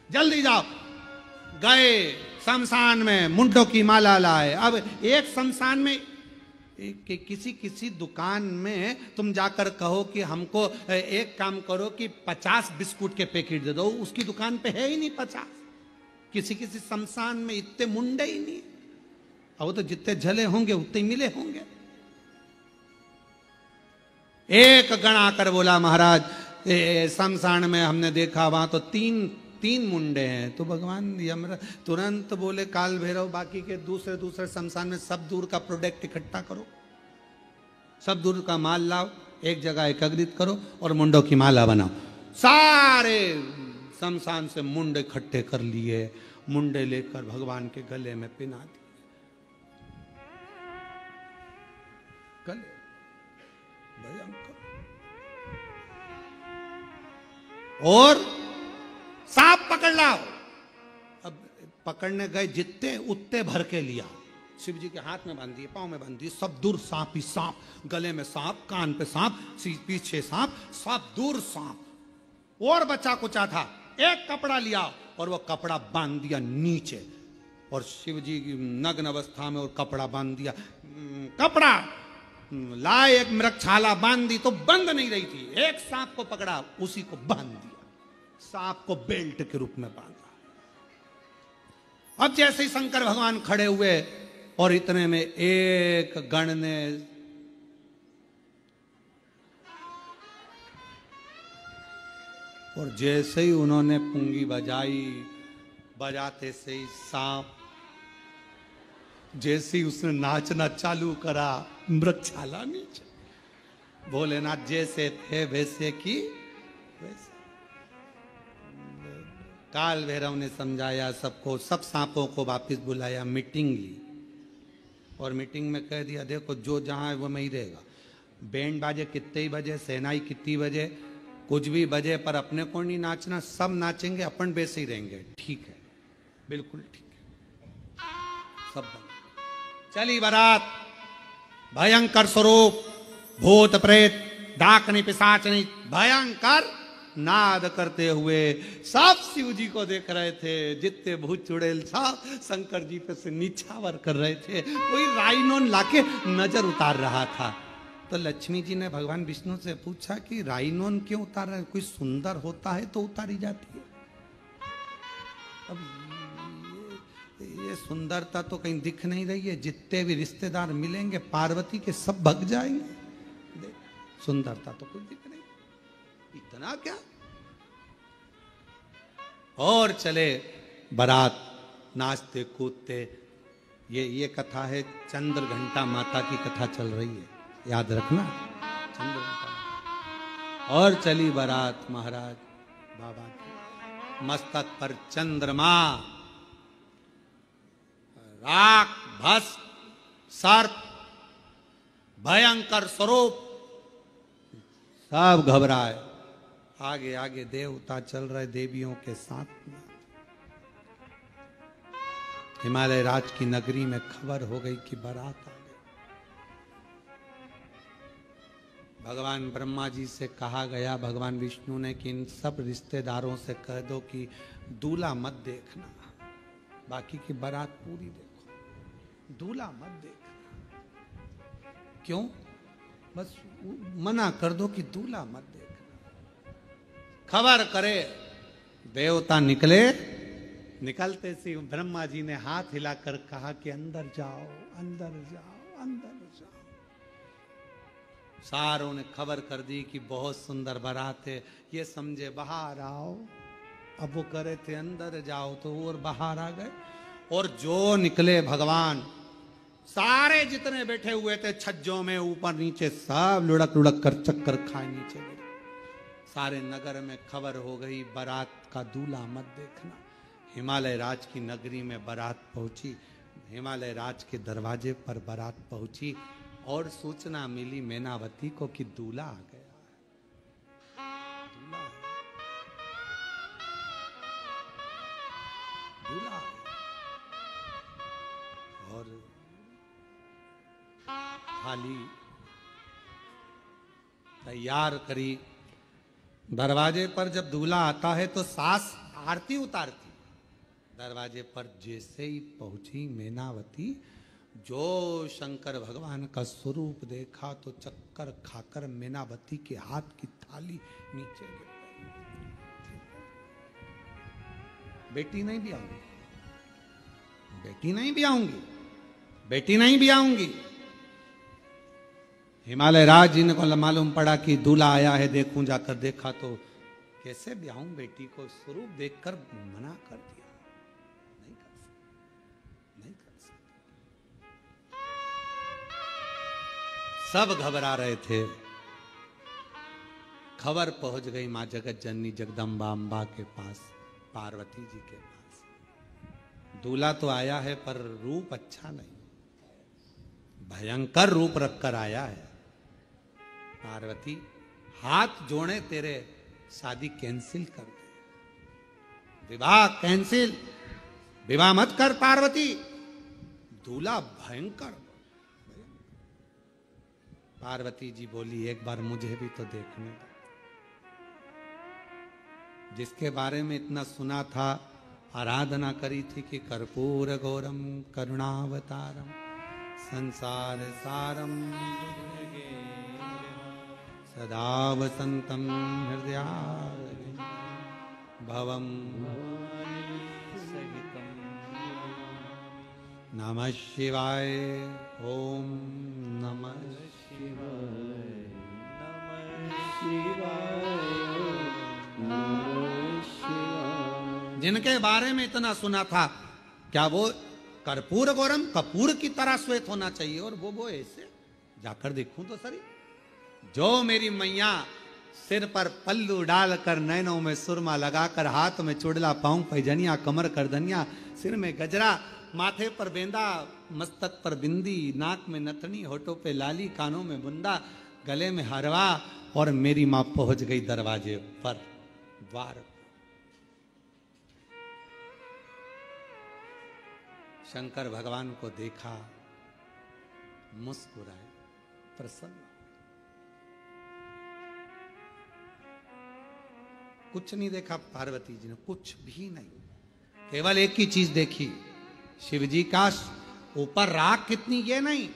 जल्दी जाओ। गए शमशान में, मुंडों की माला लाए। अब एक शमशान में किसी दुकान में तुम जाकर कहो कि हमको एक काम करो कि 50 बिस्कुट के पैकेट दे दो, उसकी दुकान पे है ही नहीं 50। किसी शमशान में इतने मुंडे ही नहीं, अब वो तो जितने झले होंगे उतने मिले होंगे। एक गण आकर बोला महाराज शमशान में हमने देखा वहां तो 3 3 मुंडे हैं। तो भगवान यमराज तुरंत बोले काल भैरव बाकी के दूसरे दूसरे शमशान में सब दूर का प्रोडक्ट इकट्ठा करो, सब दूर का माल लाओ, एक जगह एकत्रित करो और मुंडों की माला बनाओ। सारे शमशान से मुंड इकट्ठे कर लिए, मुंडे लेकर भगवान के गले में पिना दिए। गले भयंकर। और सांप पकड़ लाओ। अब पकड़ने गए जितने उतने भर के लिया, शिव जी के हाथ में बांध दिए, पांव में बांध दिए, सब दूर सांप ही सांप, गले में सांप, कान पे सांप, पीछे सांप, सब दूर सांप। और बच्चा कुचा था, एक कपड़ा लिया और वो कपड़ा बांध दिया नीचे, और शिव जी की नग्न अवस्था में और कपड़ा बांध दिया। कपड़ा लाए, एक मृगछाला बांध दी तो बंद नहीं रही थी, एक सांप को पकड़ा उसी को बांध दिया, सांप को बेल्ट के रूप में बांधा। अब जैसे ही शंकर भगवान खड़े हुए और इतने में एक गण ने और जैसे ही उन्होंने पुंगी बजाई, बजाते से ही सांप, जैसे ही उसने नाचना चालू करा, मृगछाला नीचे। भोलेनाथ जैसे थे वैसे की वैसे। काल भैरव ने समझाया सबको, सब सांपों को वापस बुलाया, मीटिंग ली और मीटिंग में कह दिया देखो जो जहां है वो में ही रहेगा। बैंड बाजे कितने ही बजे, सहनाई कितनी बजे, कुछ भी बजे, पर अपने को नहीं नाचना, सब नाचेंगे, अपन वैसे ही रहेंगे। ठीक है, बिल्कुल ठीक है, सब बंद। चली बारात, भयंकर स्वरूप, भूत प्रेत, डाकनी पिशाचनी, भयंकर नाद करते हुए सब शिव जी को देख रहे थे। जितने भूत चुड़ैल सब शंकर जी पे से निछावर कर रहे थे। कोई राइनोन लाके नजर उतार रहा था। तो लक्ष्मी जी ने भगवान विष्णु से पूछा कि राइनोन क्यों उतार रहे हैं? कोई सुंदर होता है तो उतारी जाती है। अब ये सुंदरता तो कहीं दिख नहीं रही है। जितने भी रिश्तेदार मिलेंगे पार्वती के सब भग जाएंगे। सुंदरता तो कुछ दिख नहीं, इतना क्या। और चले बारात, नाचते कूदते। ये कथा है, चंद्र घंटा माता की कथा चल रही है, याद रखना, चंद्र घंटा। और चली बारात महाराज बाबा की, मस्तक पर चंद्रमा, राख, भस्म, सर्प, भयंकर स्वरूप, सब घबराए। आगे आगे देवता चल रहे देवियों के साथ में। हिमालय राज की नगरी में खबर हो गई कि बारात आ गई। भगवान ब्रह्मा जी से कहा गया, भगवान विष्णु ने, कि इन सब रिश्तेदारों से कह दो कि दूल्हा मत देखना, बाकी की बारात पूरी देखो, दूल्हा मत देखना। क्यों? बस मना कर दो कि दूल्हा मत देखना। खबर करे, देवता निकले। निकलते सी ब्रह्मा जी ने हाथ हिलाकर कहा कि अंदर जाओ, अंदर जाओ, अंदर जाओ। सारों ने खबर कर दी कि बहुत सुंदर बारात है, ये समझे बाहर आओ। अब वो करे थे अंदर जाओ, तो और बाहर आ गए। और जो निकले भगवान, सारे जितने बैठे हुए थे छज्जों में ऊपर नीचे, सब लुढ़क लुढ़क कर चक्कर खाए नीचे गिरे। सारे नगर में खबर हो गई, बारात का दूल्हा मत देखना। हिमालय राज की नगरी में बारात पहुंची। हिमालय राज के दरवाजे पर बारात पहुंची और सूचना मिली मैनावती को कि दूल्हा आ गया। दूल्हा, दूल्हा। और थाली तैयार करी। दरवाजे पर जब दूल्हा आता है तो सास आरती उतारती। दरवाजे पर जैसे ही पहुंची मैनावती, जो शंकर भगवान का स्वरूप देखा तो चक्कर खाकर मैनावती के हाथ की थाली नीचे गिर गई। बेटी नहीं भी आऊंगी, बेटी नहीं भी आऊंगी, बेटी नहीं भी आऊंगी। हिमालय राज जी ने को मालूम पड़ा कि दूल्हा आया है, देखूं। जाकर देखा तो कैसे ब्याहूं बेटी को, स्वरूप देखकर मना कर दिया, नहीं कर सकता, नहीं कर सकता। सब घबरा रहे थे। खबर पहुंच गई मां जगत जननी जगदम्बा अम्बा के पास, पार्वती जी के पास। दूल्हा तो आया है पर रूप अच्छा नहीं, भयंकर रूप रखकर आया है। पार्वती हाथ जोड़े तेरे, शादी कैंसिल कर दे, विवाह कैंसिल, विवाह मत कर पार्वती। दूल्हा भयंकर। पार्वती जी बोली एक बार मुझे भी तो देखने दो, जिसके बारे में इतना सुना था, आराधना करी थी कि कर्पूर गौरम करुणावतारम संसार सारम सदा वसंतम हृदया भवम नमः शिवाय। ओम नमः शिवाय। जिनके बारे में इतना सुना था, क्या वो कर्पूर गौरम कपूर की तरह श्वेत होना चाहिए, और वो ऐसे जाकर देखूं तो सही। जो मेरी मैया सिर पर पल्लू डालकर, नैनों में सुरमा लगाकर, हाथ में चुड़ला, पांव पैजनिया, कमर करदनिया, सिर में गजरा, माथे पर बेंदा, मस्तक पर बिंदी, नाक में नथनी, होठों पे लाली, कानों में बुंदा, गले में हरवा, और मेरी मां पहुंच गई दरवाजे पर, द्वार पर। शंकर भगवान को देखा, मुस्कुराए, प्रसन्न। कुछ नहीं देखा पार्वती जी ने, कुछ भी नहीं, केवल एक ही चीज देखी, शिव जी का ऊपर राख कितनी ये नहीं,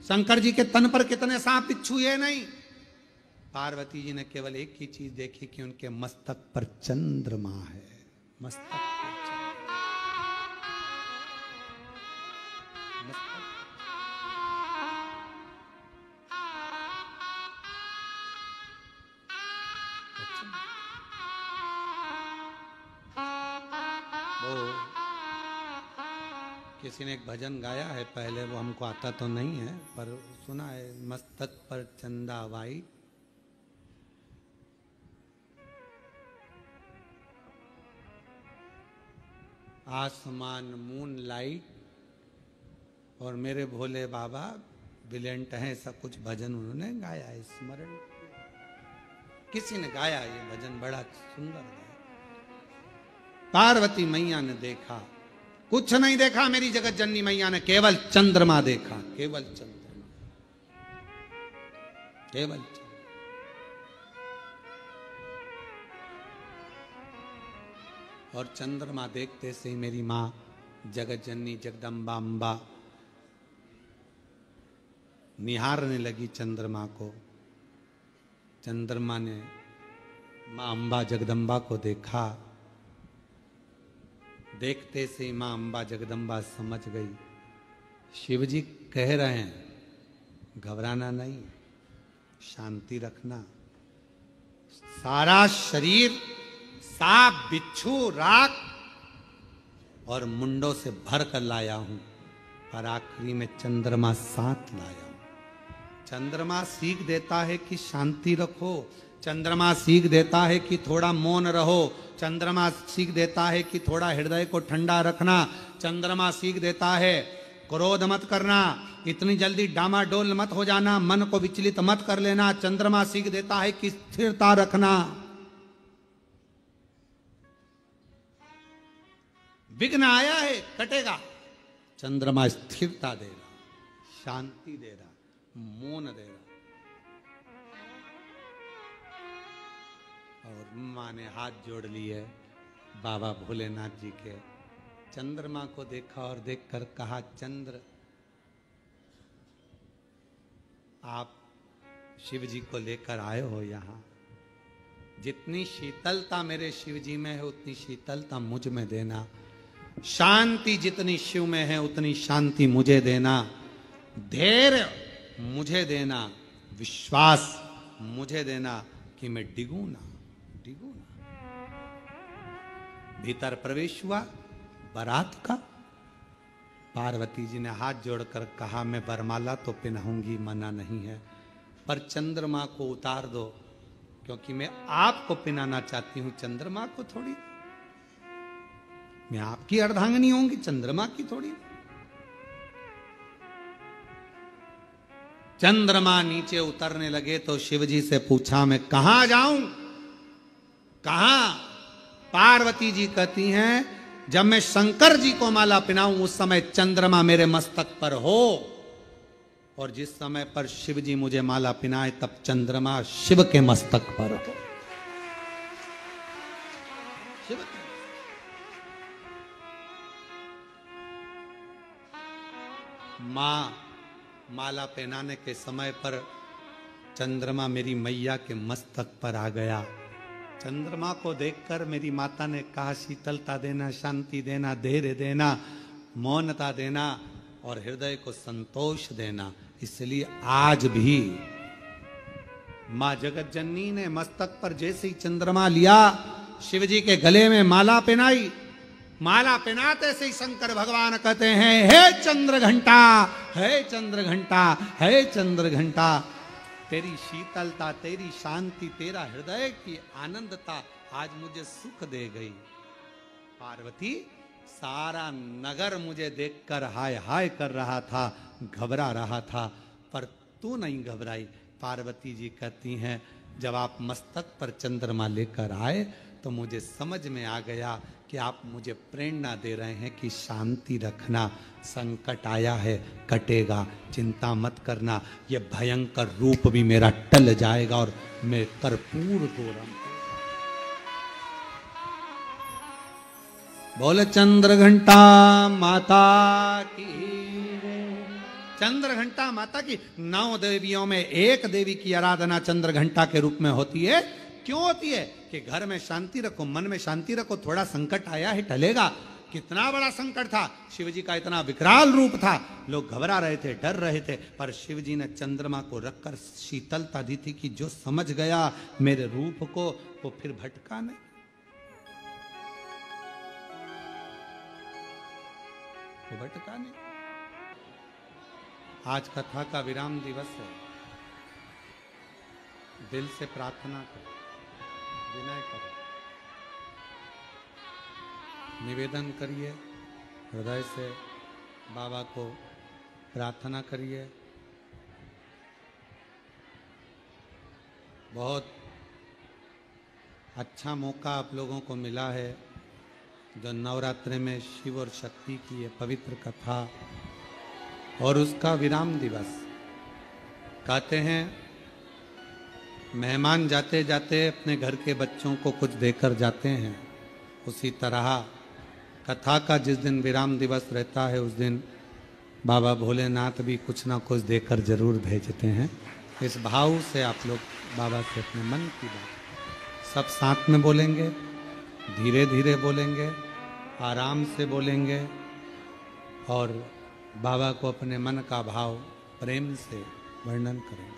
शंकर जी के तन पर कितने सांप बिच्छू ये नहीं। पार्वती जी ने केवल एक ही चीज देखी कि उनके मस्तक पर चंद्रमा है, मस्तक पर किसी ने एक भजन गाया है पहले, वो हमको आता तो नहीं है पर सुना है, मस्तक पर चंदा वाई, आसमान मून लाइट, और मेरे भोले बाबा ब्रिलियंट हैं, ऐसा कुछ भजन उन्होंने गाया है, स्मरण किसी ने गाया ये भजन, बड़ा सुंदर गाया। पार्वती मैया ने देखा, कुछ नहीं देखा मेरी जगत जननी मैया ने, केवल चंद्रमा देखा, केवल चंद्रमा, केवल चंद्रमा। और चंद्रमा देखते से ही मेरी मां जगत जननी जगदम्बा अम्बा निहारने लगी चंद्रमा को। चंद्रमा ने मां अम्बा जगदम्बा को देखा, देखते से ही मां अम्बा जगदम्बा समझ गई, शिवजी कह रहे हैं घबराना नहीं, शांति रखना, सारा शरीर सांप बिच्छू राख और मुंडों से भर कर लाया हूं, पर आखिरी में चंद्रमा साथ लाया हूं। चंद्रमा सीख देता है कि शांति रखो, चंद्रमा सीख देता है कि थोड़ा मौन रहो, चंद्रमा सीख देता है कि थोड़ा हृदय को ठंडा रखना, चंद्रमा सीख देता है क्रोध मत करना, इतनी जल्दी डामाडोल मत हो जाना, मन को विचलित मत कर लेना, चंद्रमा सीख देता है कि स्थिरता रखना। विघ्न आया है कटेगा, चंद्रमा स्थिरता दे रहा, शांति दे रहा, मौन दे रहा। और मां ने हाथ जोड़ लिए बाबा भोलेनाथ जी के, चंद्रमा को देखा और देखकर कहा, चंद्र आप शिव जी को लेकर आए हो यहाँ, जितनी शीतलता मेरे शिव जी में है उतनी शीतलता मुझ में देना, शांति जितनी शिव में है उतनी शांति मुझे देना, धैर्य मुझे देना, विश्वास मुझे देना कि मैं डिगू ना, डिगू ना। भीतर प्रवेश हुआ बारात का। पार्वती जी ने हाथ जोड़कर कहा, मैं वरमाला तो पहनाऊंगी, मना नहीं है, पर चंद्रमा को उतार दो, क्योंकि मैं आपको पहनाना चाहती हूं, चंद्रमा को थोड़ी। मैं आपकी अर्धांगिनी होंगी, चंद्रमा की थोड़ी। चंद्रमा नीचे उतरने लगे तो शिवजी से पूछा, मैं कहां जाऊं, कहां? पार्वती जी कहती हैं, जब मैं शंकर जी को माला पहनाऊं उस समय चंद्रमा मेरे मस्तक पर हो, और जिस समय पर शिव जी मुझे माला पहनाए तब चंद्रमा शिव के मस्तक पर हो। शिव के मां माला पहनाने के समय पर चंद्रमा मेरी मैया के मस्तक पर आ गया। चंद्रमा को देखकर मेरी माता ने कहा, शीतलता देना, शांति देना, धैर्य देना, मौनता देना और हृदय को संतोष देना। इसलिए आज भी मां जगत जननी ने मस्तक पर जैसे ही चंद्रमा लिया, शिवजी के गले में माला पहनाई। माला पहनाते से ही शंकर भगवान कहते हैं, हे चंद्र घंटा, हे चंद्र घंटा, हे चंद्र घंटा, तेरी शीतलता, तेरी शांति, तेरा हृदय की आनंदता आज मुझे सुख दे गई। पार्वती, सारा नगर मुझे देखकर हाय हाय कर रहा था, घबरा रहा था, पर तू नहीं घबराई। पार्वती जी कहती हैं, जब आप मस्तक पर चंद्रमा लेकर आए तो मुझे समझ में आ गया कि आप मुझे प्रेरणा दे रहे हैं कि शांति रखना, संकट आया है, कटेगा, चिंता मत करना, ये भयंकर रूप भी मेरा टल जाएगा और मैं कर्पूर गौरम। बोले चंद्र घंटा माता की, चंद्र घंटा माता की। 9 देवियों में एक देवी की आराधना चंद्र घंटा के रूप में होती है। क्यों होती है? कि घर में शांति रखो, मन में शांति रखो, थोड़ा संकट आया है, टलेगा। कितना बड़ा संकट था, शिवजी का इतना विकराल रूप था, लोग घबरा रहे थे, डर रहे थे, पर शिवजी ने चंद्रमा को रखकर शीतलता दी थी कि जो समझ गया मेरे रूप को वो फिर भटका नहीं। वो भटका नहीं। आज कथा का विराम दिवस है। दिल से प्रार्थना करो, विनय करो, निवेदन करिए, हृदय से बाबा को प्रार्थना करिए। बहुत अच्छा मौका आप लोगों को मिला है, जो नवरात्रि में शिव और शक्ति की ये पवित्र कथा और उसका विराम दिवस। कहते हैं मेहमान जाते जाते अपने घर के बच्चों को कुछ देकर जाते हैं, उसी तरह कथा का जिस दिन विराम दिवस रहता है उस दिन बाबा भोलेनाथ भी कुछ ना कुछ देकर जरूर भेजते हैं। इस भाव से आप लोग बाबा से अपने मन की बात सब साथ में बोलेंगे, धीरे धीरे बोलेंगे, आराम से बोलेंगे और बाबा को अपने मन का भाव प्रेम से वर्णन करेंगे।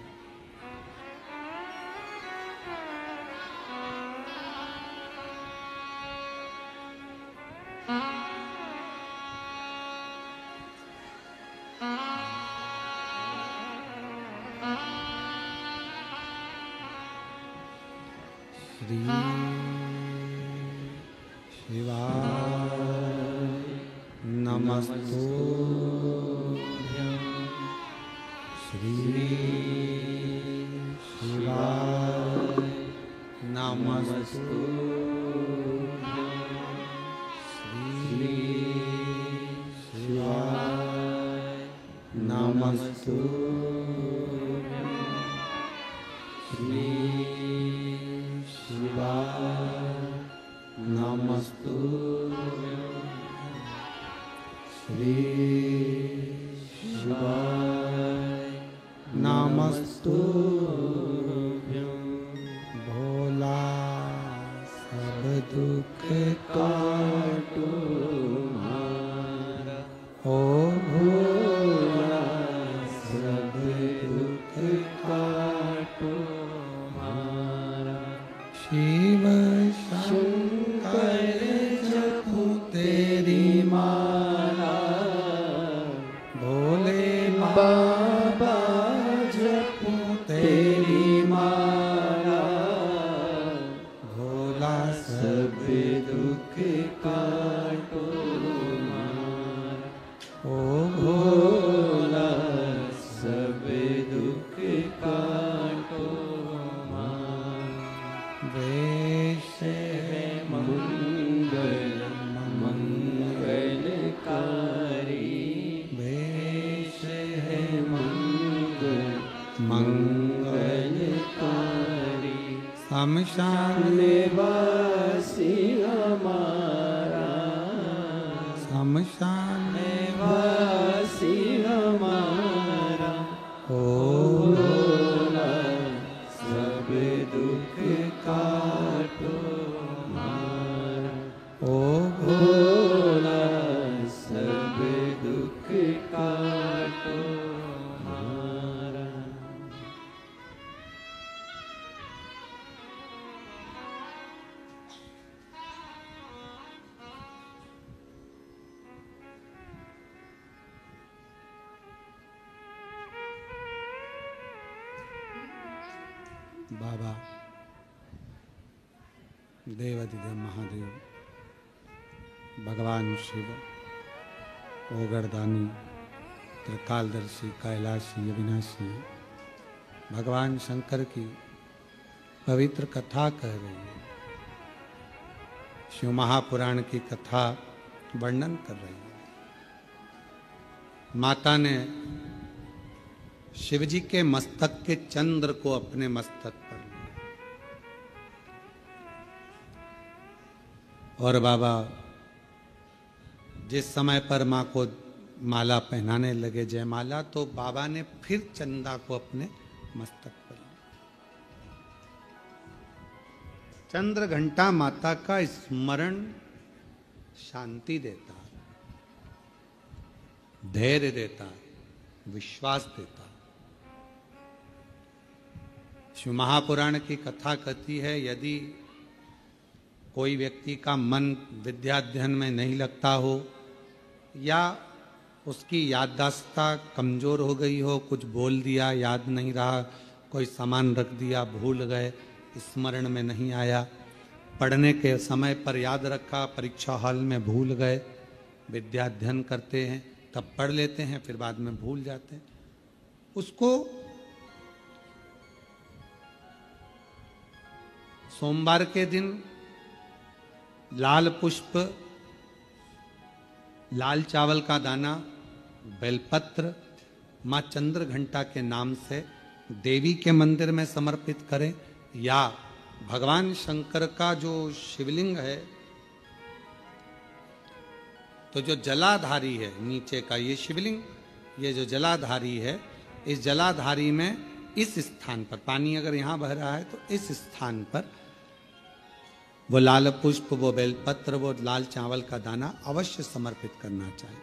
श्री शिवाय नमस्तुभ्यं, श्री शिवाय नमस्तुभ्यं, श्री शिवाय नमस्तुभ्यं, श्री शिवाय नमस्तुभ्यं, श्री शिवाय नमस्तुभ्यं। भोला सब दुख काटो हमारा, ओ भोला सब दुख काटो हमारा। शिव शंकर शमशान निवासी हमारा, शमशान निवासी हमारा, होना सब दुख काटो हमारा, होना सब दुख काटो हमारा। बाबा देवाधिदेव महादेव, भगवान शिव, ओगरदानी, त्रिकालदर्शी, कैलाशी, अविनाशी, भगवान शंकर की पवित्र कथा कह रही है। शिव महापुराण की कथा वर्णन कर रही है। माता ने शिवजी के मस्तक के चंद्र को अपने मस्तक पर लिया और बाबा जिस समय पर मां को माला पहनाने लगे, जयमाला, तो बाबा ने फिर चंदा को अपने मस्तक पर लिया। चंद्र घंटा माता का स्मरण शांति देता, धैर्य देता, विश्वास देता। शिव महापुराण की कथा कहती है, यदि कोई व्यक्ति का मन विद्याध्ययन में नहीं लगता हो या उसकी याददाश्त कमजोर हो गई हो, कुछ बोल दिया याद नहीं रहा, कोई सामान रख दिया भूल गए, स्मरण में नहीं आया, पढ़ने के समय पर याद रखा, परीक्षा हॉल में भूल गए, विद्याध्ययन करते हैं तब पढ़ लेते हैं फिर बाद में भूल जाते हैं, उसको सोमवार के दिन लाल पुष्प, लाल चावल का दाना, बेलपत्र मां चंद्र घंटा के नाम से देवी के मंदिर में समर्पित करें, या भगवान शंकर का जो शिवलिंग है, तो जो जलाधारी है नीचे का ये शिवलिंग, ये जो जलाधारी है, इस जलाधारी में इस स्थान पर, पानी अगर यहां बह रहा है तो इस स्थान पर वो लाल पुष्प, वो बेलपत्र, वो लाल चावल का दाना अवश्य समर्पित करना चाहिए।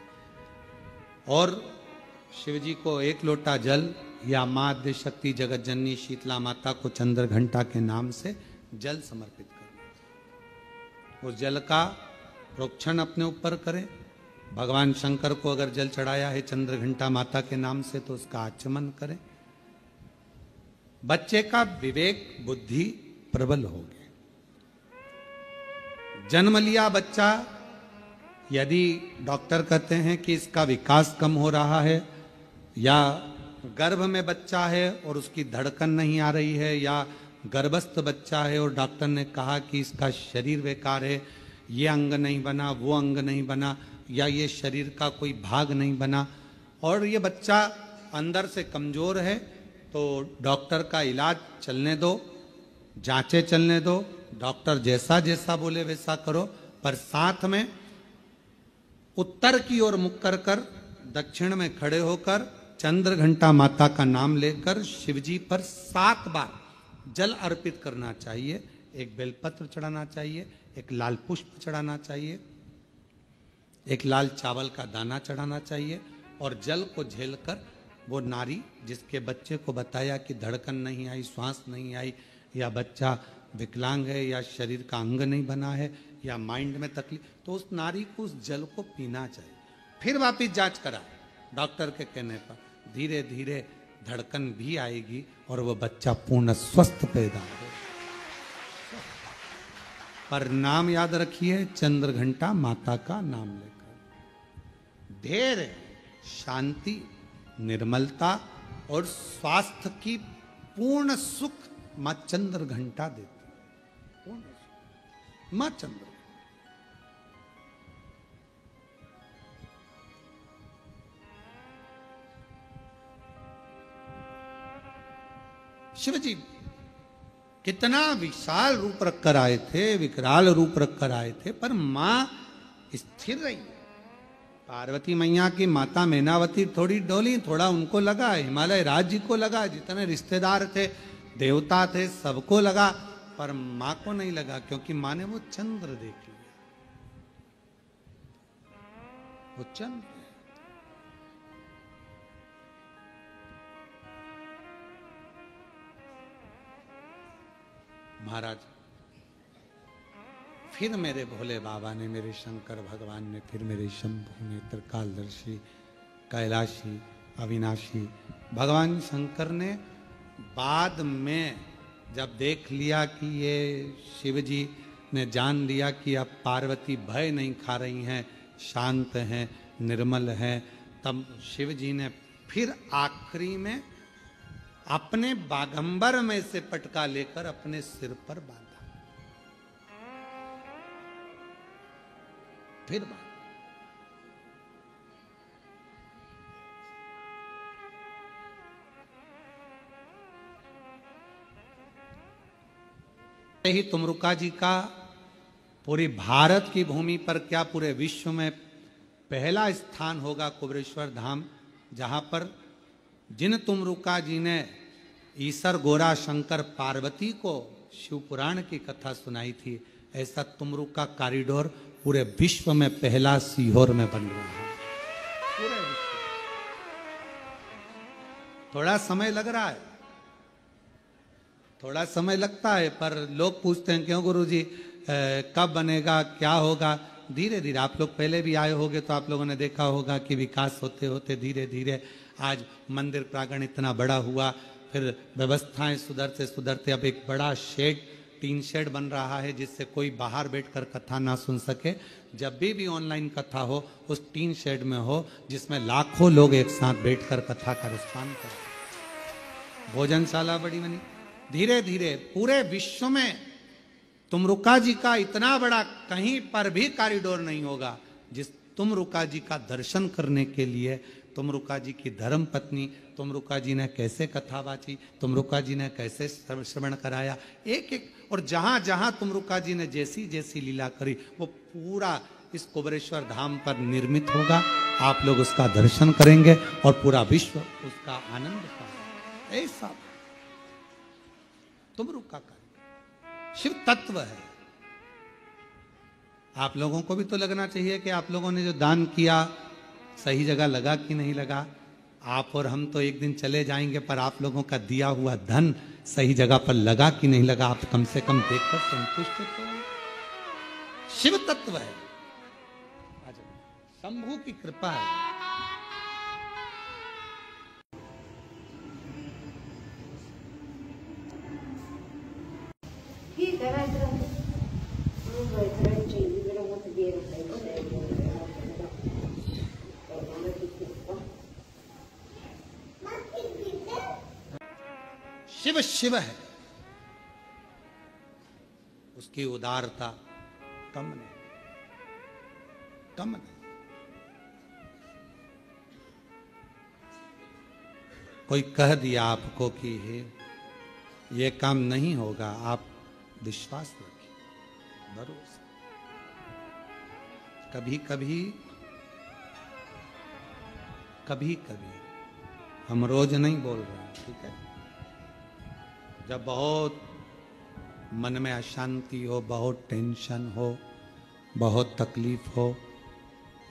और शिव जी को एक लोटा जल या मां आद्य शक्ति जगत जननी शीतला माता को चंद्र घंटा के नाम से जल समर्पित करना। उस जल का प्रोक्षण अपने ऊपर करें। भगवान शंकर को अगर जल चढ़ाया है चंद्र घंटा माता के नाम से तो उसका आचमन करें। बच्चे का विवेक बुद्धि प्रबल होगी। जन्म लिया बच्चा, यदि डॉक्टर कहते हैं कि इसका विकास कम हो रहा है, या गर्भ में बच्चा है और उसकी धड़कन नहीं आ रही है, या गर्भस्थ बच्चा है और डॉक्टर ने कहा कि इसका शरीर बेकार है, ये अंग नहीं बना, वो अंग नहीं बना, या ये शरीर का कोई भाग नहीं बना, और ये बच्चा अंदर से कमजोर है, तो डॉक्टर का इलाज चलने दो, जांचें चलने दो, डॉक्टर जैसा जैसा बोले वैसा करो, पर साथ में उत्तर की ओर मुख कर कर दक्षिण में खड़े होकर चंद्र घंटा माता का नाम लेकर शिवजी पर 7 बार जल अर्पित करना चाहिए। एक बेलपत्र चढ़ाना चाहिए, एक लाल पुष्प चढ़ाना चाहिए, एक लाल चावल का दाना चढ़ाना चाहिए, और जल को झेलकर वो नारी जिसके बच्चे को बताया कि धड़कन नहीं आई, श्वास नहीं आई, या बच्चा विकलांग है, या शरीर का अंग नहीं बना है, या माइंड में तकलीफ, तो उस नारी को उस जल को पीना चाहिए। फिर वापिस जांच करा डॉक्टर के कहने पर, धीरे धीरे धड़कन भी आएगी और वो बच्चा पूर्ण स्वस्थ पैदा हो। पर नाम याद रखिए, चंद्र घंटा माता का नाम लेकर धैर्य, शांति, निर्मलता और स्वास्थ्य की पूर्ण सुख मां चंद्र घंटा देती है। पूर्ण सुख मां चंद्र। शिवजी कितना विशाल रूप रखकर आए थे, विकराल रूप रखकर आए थे, पर मां स्थिर रही। पार्वती मैया की माता मैनावती थोड़ी डोली, थोड़ा उनको लगा, हिमालय राज्य को लगा, जितने रिश्तेदार थे, देवता थे, सबको लगा, पर मां को नहीं लगा, क्योंकि मां ने वो चंद्र देख लिया। वो चंद्र महाराज, फिर मेरे भोले बाबा ने, मेरे शंकर भगवान ने, फिर मेरे शंभु ने, त्रिकालदर्शी, कैलाशी, अविनाशी भगवान शंकर ने बाद में जब देख लिया कि ये शिव जी ने जान लिया कि अब पार्वती भय नहीं खा रही हैं, शांत हैं, निर्मल हैं, तब शिव जी ने फिर आखिरी में अपने बागंबर में से पटका लेकर अपने सिर पर बांधा, फिर बांधा। ही तुमरुका जी का पूरी भारत की भूमि पर, क्या पूरे विश्व में पहला स्थान होगा कुबेरेश्वर धाम, जहां पर जिन तुमरुका जी ने ईश्वर गोरा शंकर पार्वती को शिव पुराण की कथा सुनाई थी, ऐसा तुमरुका कॉरिडोर पूरे विश्व में पहला सीहोर में बन रहा है। पूरे विश्व थोड़ा समय लग रहा है, थोड़ा समय लगता है, पर लोग पूछते हैं क्यों गुरुजी कब बनेगा, क्या होगा। धीरे धीरे, आप लोग पहले भी आए होंगे तो आप लोगों ने देखा होगा कि विकास होते होते धीरे धीरे आज मंदिर प्रांगण इतना बड़ा हुआ, फिर व्यवस्थाएं सुधरते सुधरते अब एक बड़ा शेड, टीन शेड बन रहा है, जिससे कोई बाहर बैठकर कथा ना सुन सके। जब भी ऑनलाइन कथा हो उस टीन शेड में हो, जिसमें लाखों लोग एक साथ बैठकर कथा का रसपान करें। भोजनशाला बड़ी बनी। धीरे धीरे पूरे विश्व में तुमरुका जी का इतना बड़ा कहीं पर भी कॉरिडोर नहीं होगा, जिस तुमरुका जी का दर्शन करने के लिए तुमरुका जी की धर्म पत्नी तुमरुका जी ने कैसे कथा बाची, तुमरुका जी ने कैसे श्रवण कराया, एक एक, और जहां जहां तुमरुका जी ने जैसी जैसी लीला करी, वो पूरा इस कुबेरेश्वर धाम पर निर्मित होगा। आप लोग उसका दर्शन करेंगे और पूरा विश्व उसका आनंद पाएगा। ऐसा तुमरुका का शिव तत्व है। आप लोगों को भी तो लगना चाहिए कि आप लोगों ने जो दान किया सही जगह लगा कि नहीं लगा। आप और हम तो एक दिन चले जाएंगे, पर आप लोगों का दिया हुआ धन सही जगह पर लगा कि नहीं लगा, आप कम से कम देखकर संतुष्ट तो। शिव तत्व है, शंभु की कृपा है। शिव शिव है, उसकी उदारता कम नहीं, कम नहीं। कोई कह दिया आपको कि ये काम नहीं होगा, आप विश्वास रखिए, भरोसा। कभी कभी कभी कभी हम रोज नहीं बोल रहे हैं, ठीक है। जब बहुत मन में अशांति हो, बहुत टेंशन हो, बहुत तकलीफ हो,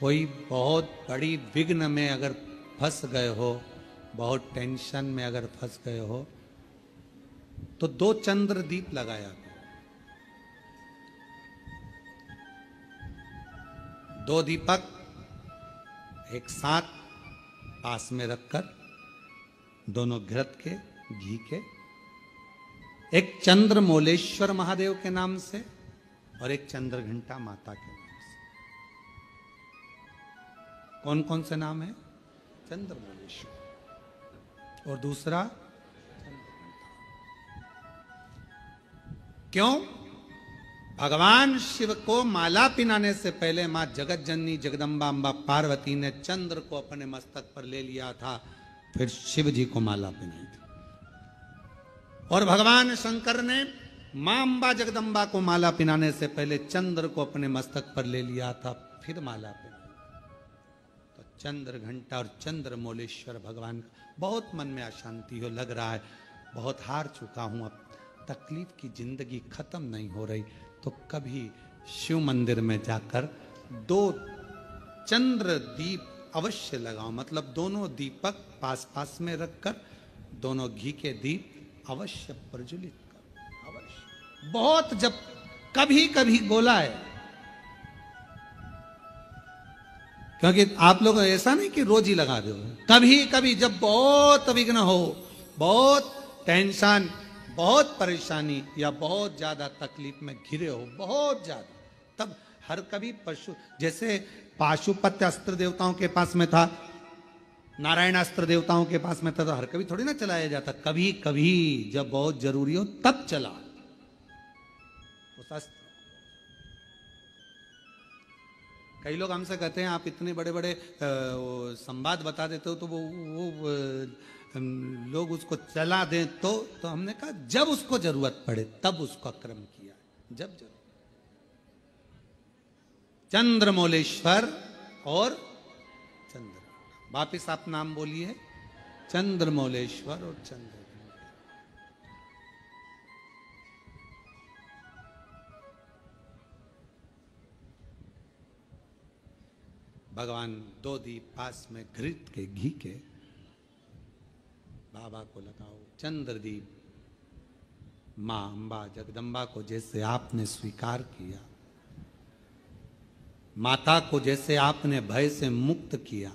कोई बहुत बड़ी विघ्न में अगर फंस गए हो, बहुत टेंशन में अगर फंस गए हो, तो 2 चंद्र दीप लगाया करो। 2 दीपक एक साथ पास में रखकर, दोनों घृत के, घी के, एक चंद्र मोलेश्वर महादेव के नाम से और एक चंद्र घंटा माता के नाम से। कौन कौन से नाम है? चंद्र मोलेश्वर और दूसरा चंद्र घंटा। क्यों? भगवान शिव को माला पिनाने से पहले मां जगत जननी जगदम्बा अम्बा पार्वती ने चंद्र को अपने मस्तक पर ले लिया था, फिर शिव जी को माला पिनाई थी। और भगवान शंकर ने मां अम्बा जगदम्बा को माला पिनाने से पहले चंद्र को अपने मस्तक पर ले लिया था, फिर माला पिनाई। तो चंद्र घंटा और चंद्र मौलेश्वर भगवान का बहुत मन में अशांति हो, लग रहा है बहुत हार चुका हूं, अब तकलीफ की जिंदगी खत्म नहीं हो रही। तो कभी शिव मंदिर में जाकर 2 चंद्र दीप अवश्य लगाओ, मतलब दोनों दीपक पास पास में रखकर दोनों घी के दीप अवश्य प्रज्वलित करो, अवश्य। बहुत जब कभी कभी बोला है, क्योंकि आप लोग ऐसा नहीं कि रोज ही लगा दो, कभी कभी जब बहुत विघ्न हो, बहुत टेंशन, बहुत परेशानी या बहुत ज्यादा तकलीफ में घिरे हो, बहुत ज्यादा, तब हर कभी पशु, जैसे पाशुपत्य अस्त्र देवताओं के पास में था, नारायण अस्त्र देवताओं के पास में था, तो हर कभी थोड़ी ना चलाया जाता, कभी कभी जब बहुत जरूरी हो तब चला उस अस्त्र। कई लोग हमसे कहते हैं आप इतने बड़े बड़े संवाद बता देते हो, तो वो लोग उसको चला दें, तो हमने कहा जब उसको जरूरत पड़े तब उसका क्रम किया, जब जरूरत। चंद्रमौलेश्वर और चंद्र, वापिस आप नाम बोलिए, चंद्रमौलेश्वर और चंद्र। भगवान 2 दीप पास में घृत के घी के बाबा को लगाओ। चंद्र दीप मां अम्बा जगदम्बा को जैसे आपने स्वीकार किया, माता को जैसे आपने भय से मुक्त किया,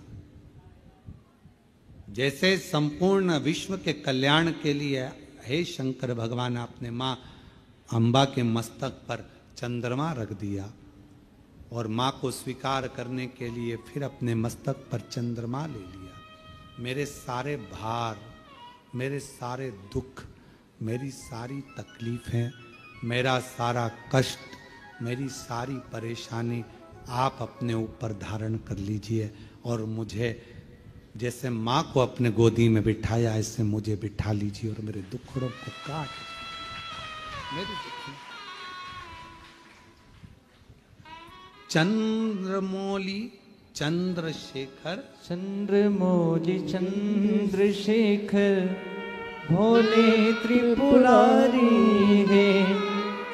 जैसे संपूर्ण विश्व के कल्याण के लिए हे शंकर भगवान आपने मां अम्बा के मस्तक पर चंद्रमा रख दिया, और मां को स्वीकार करने के लिए फिर अपने मस्तक पर चंद्रमा ले लिया। मेरे सारे भार, मेरे सारे दुख, मेरी सारी तकलीफें, मेरा सारा कष्ट, मेरी सारी परेशानी आप अपने ऊपर धारण कर लीजिए, और मुझे जैसे माँ को अपने गोदी में बिठाया ऐसे मुझे बिठा लीजिए, और मेरे दुखड़ों को काट मेरे दुख। चंद्रमौली चंद्रशेखर, चंद्रमौली चंद्रशेखर भोले त्रिपुरारी है,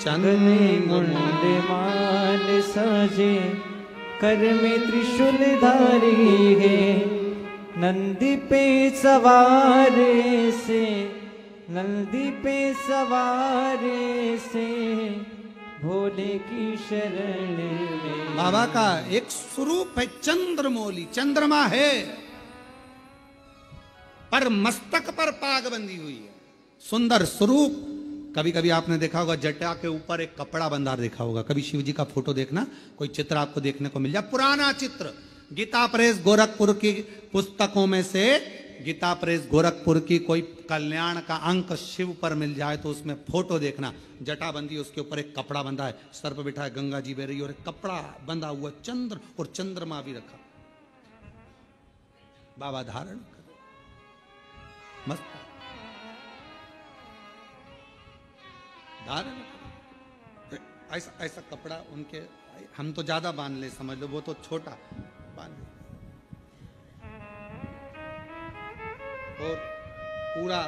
गले मुंड माल साजे कर में त्रिशूल धारी है, नंदी पे सवार से, नंदी पे सवार से भोले की शरण में। बाबा का एक स्वरूप है चंद्रमौली, चंद्रमा है पर मस्तक पर पाग बंधी हुई है, सुंदर स्वरूप। कभी कभी आपने देखा होगा जटा के ऊपर एक कपड़ा बंधा देखा होगा, कभी शिव जी का फोटो देखना, कोई चित्र आपको देखने को मिल जाए, पुराना चित्र, गीता प्रेस गोरखपुर की पुस्तकों में से गीता प्रेस गोरखपुर की कोई कल्याण का अंक शिव पर मिल जाए तो उसमें फोटो देखना, जटा बंदी, उसके ऊपर एक कपड़ा बंधा है, सर पर बिठा है गंगा जी बह रही और एक कपड़ा बंधा हुआ, चंद्र और चंद्रमा भी रखा, बाबा धारण कर मस्त धारण कर। ऐसा ऐसा कपड़ा उनके, हम तो ज्यादा बांध ले समझ लो, वो तो छोटा बांध ले, और पूरा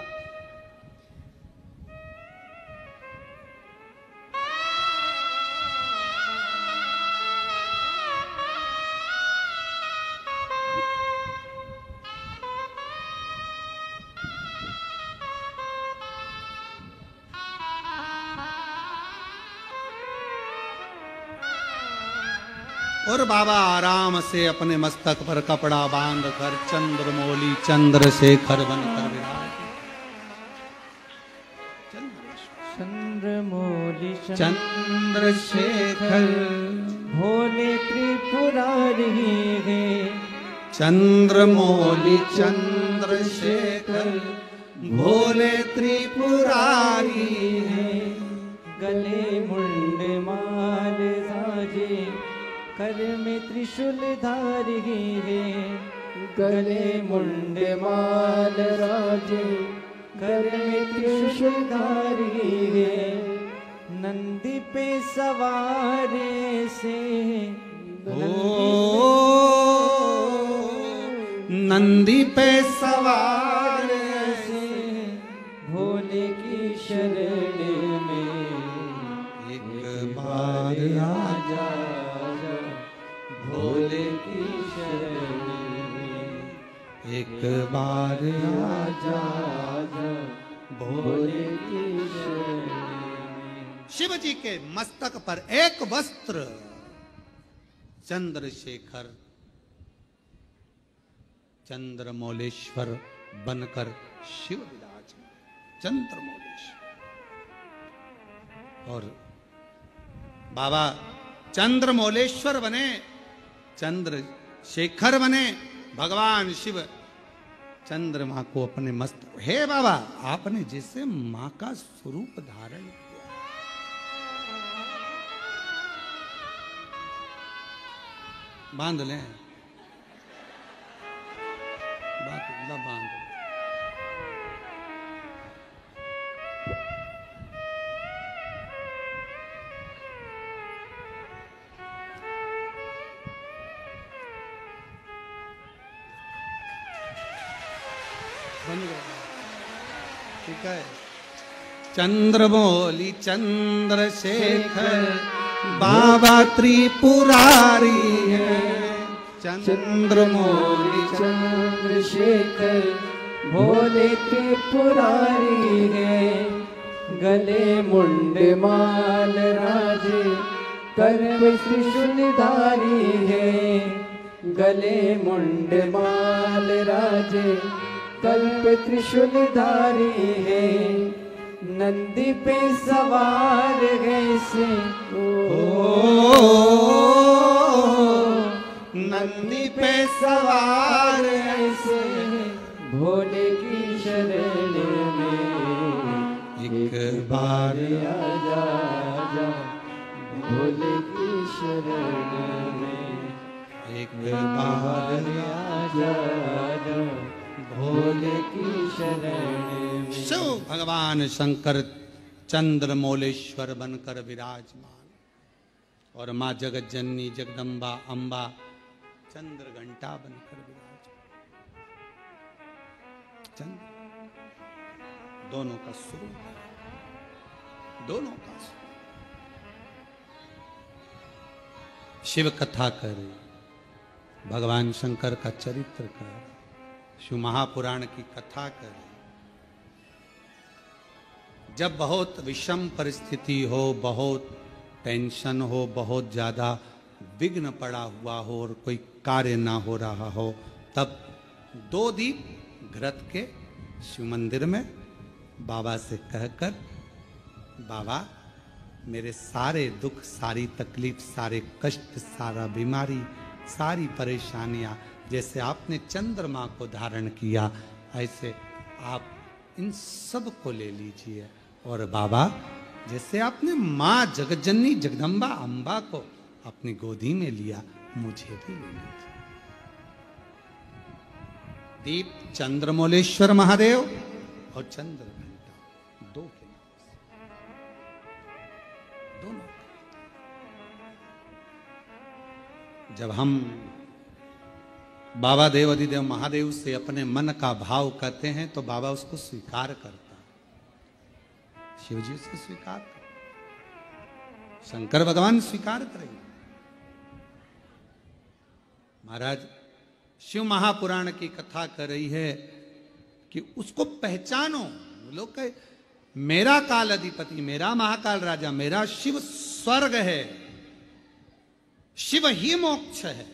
और बाबा आराम से अपने मस्तक पर कपड़ा बांध कर चंद्रमौली चंद्रशेखर बनकर विराज। चंद्रमौली चंद्रशेखर भोले त्रिपुरारी है, चंद्रमौली चंद्रशेखर भोले त्रिपुरारी है, गले मुंड माल साजे कर में त्रिशूल धारी है, गले मुंड माल राजे कर में त्रिशूल धारी है, नंदी पे सवार से नंदी पे सवार से भोले की शरण में एक बार आजा भोले की शरण में एक बार आजा भोले की शरण में। शिव जी के मस्तक पर एक वस्त्र चंद्रशेखर चंद्रमौलेश्वर बनकर शिव विराजमान चंद्रमौलेश्वर। और बाबा चंद्रमौलेश्वर बने, चंद्रशेखर बने, भगवान शिव चंद्रमा को अपने मस्त। हे बाबा, आपने जैसे मां का स्वरूप धारण किया। बांध लें, बात बांध लें। बन गया, ठीक है। चंद्रमौली चंद्रशेखर बाबा त्रिपुरारी है। चंद्रमौली चंद्रशेखर भोले त्रिपुरारी है। गले मुंड माल राजे कर त्रिशूलधारी है। गले मुंड माल राजे कल्प त्रिशूलधारी है। नंदी पे सवार है से नंदी पे सवार ऐसे भोले की शरण में एक बार आजा आजा भोले की शरण में एक बार आजा आजा भोले की शरण में। शिव भगवान शंकर चंद्रमौलेश्वर बनकर विराजमान और माँ जगत जननी जगदम्बा अम्बा चंद्र घंटा बनकर विराजमान। चंद्र दोनों का स्वरूप, दोनों का स्वरूप। शिव कथा कर, भगवान शंकर का चरित्र कर, शिव महापुराण की कथा कर। जब बहुत विषम परिस्थिति हो, बहुत टेंशन हो, बहुत ज्यादा विघ्न पड़ा हुआ हो और कोई कार्य ना हो रहा हो, तब 2 दीप घृत के शिव मंदिर में बाबा से कहकर, बाबा मेरे सारे दुख, सारी तकलीफ, सारे कष्ट, सारा बीमारी, सारी परेशानियां, जैसे आपने चंद्रमा को धारण किया ऐसे आप इन सब को ले लीजिए। और बाबा जैसे आपने माँ जगतजननी जगदम्बा अम्बा को अपनी गोदी में लिया, मुझे भी ले लीजिए। दीप चंद्रमौलेश्वर महादेव और चंद्र घंटा 2 के नाम से, दोनों। जब हम बाबा देव अधिदेव महादेव से अपने मन का भाव कहते हैं तो बाबा उसको स्वीकार करता है, शिव जी से स्वीकार करते, शंकर भगवान स्वीकार करेंगे। महाराज शिव महापुराण की कथा कर रही है कि उसको पहचानो। लोग कहे मेरा काल अधिपति, मेरा महाकाल राजा, मेरा शिव स्वर्ग है, शिव ही मोक्ष है,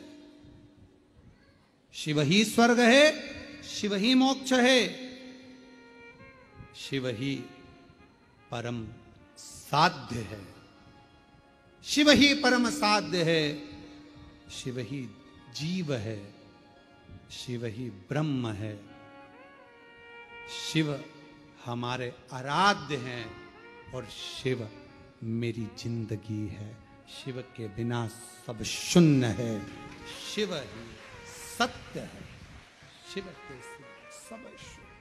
शिव ही स्वर्ग है, शिव ही मोक्ष है, शिव ही परम साध्य है, शिव ही परम साध्य है, शिव ही जीव है, शिव ही ब्रह्म है, शिव हमारे आराध्य हैं और शिव मेरी जिंदगी है। शिव के बिना सब शून्य है, शिव ही सत्य है, शिव के सिवा सब शून्य,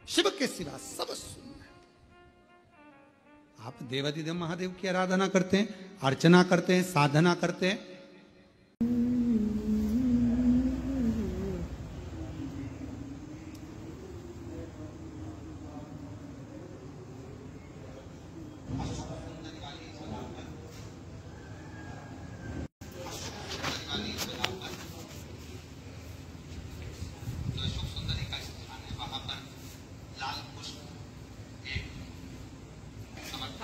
शिव के सिवा सब शून्य है। आप देवाधिदेव महादेव की आराधना करते हैं, अर्चना करते हैं, साधना करते हैं।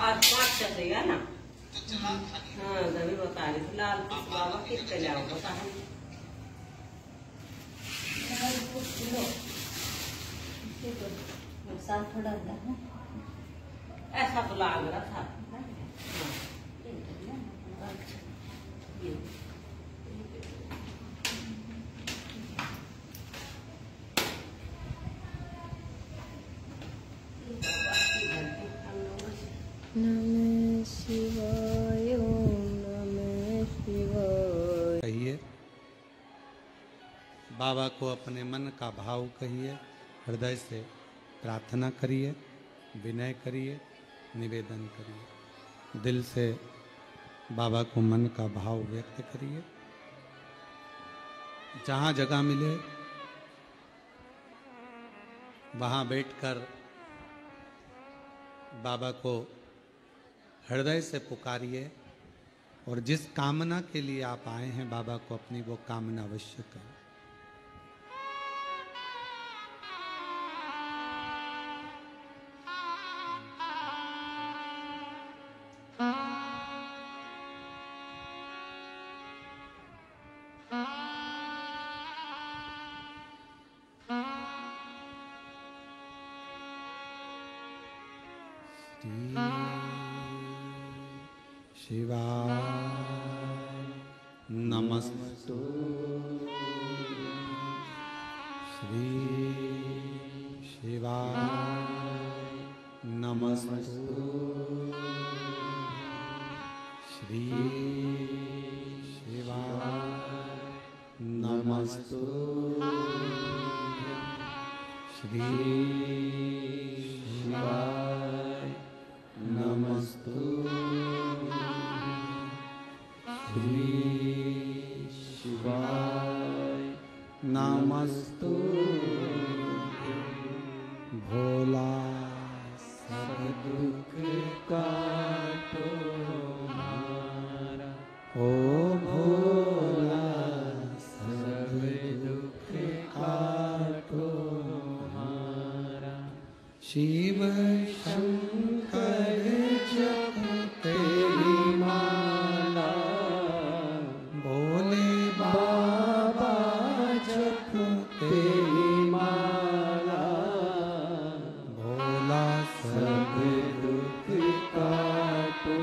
आज 5 चल रही है ना। हाँ तभी बता रही थी लाल पुष्प बाबा कितने ले आओ बता हम। नुकसान थोड़ा है ऐसा तो लाग रहा था। नमः शिवाय ओम नमः शिवाय। कहिए, बाबा को अपने मन का भाव कहिए, हृदय से प्रार्थना करिए, विनय करिए, निवेदन करिए, दिल से बाबा को मन का भाव व्यक्त करिए। जहाँ जगह मिले वहाँ बैठकर बाबा को हृदय से पुकारिए और जिस कामना के लिए आप आए हैं बाबा को अपनी वो कामना अवश्य करें। शिवाय नमस्तु श्री शिवाय नमस्तु श्री शिवाय नमस्तु श्री शिवाय नमस्तु श्री शिवाय नमस्तु भोला सब दुख काटो हमारा, ओ भोला सब दुख काटो हमारा। शिव शंकर जपते माला, भोले बाबा जपते माला, भोला सब दुख काटो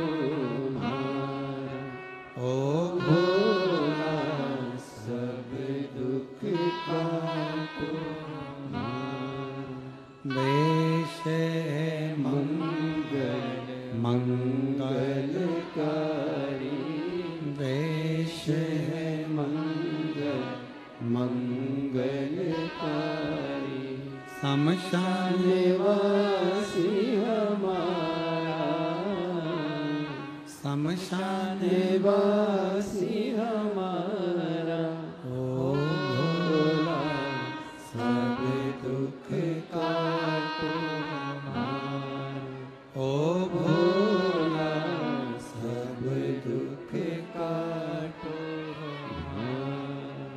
हमारा, ओ भोला सब दुख काटो हमारा। वेश मंगल मंगलकारी, वेश मंगल मंगलकारी। शमशान वासी हमारा, शमशान वासी हमारा, ओ भोला सब दुख काटो हमारा, ओ भोला सब दुख काटो हमारा।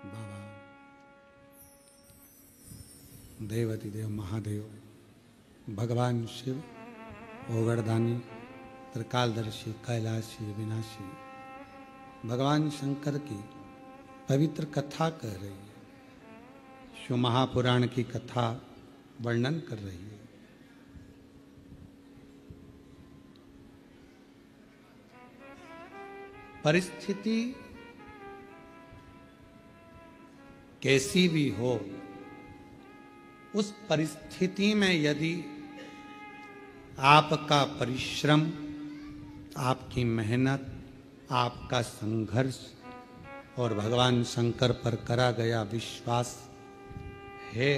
बाबा देवाधिदेव महादेव, भगवान शिव, ओगरदानी, त्रिकालदर्शी, कैलाशी, विनाशी, भगवान शंकर की पवित्र कथा कह रही है। शिव महापुराण की कथा वर्णन कर रही है। परिस्थिति कैसी भी हो, उस परिस्थिति में यदि आपका परिश्रम, आपकी मेहनत, आपका संघर्ष और भगवान शंकर पर करा गया विश्वास है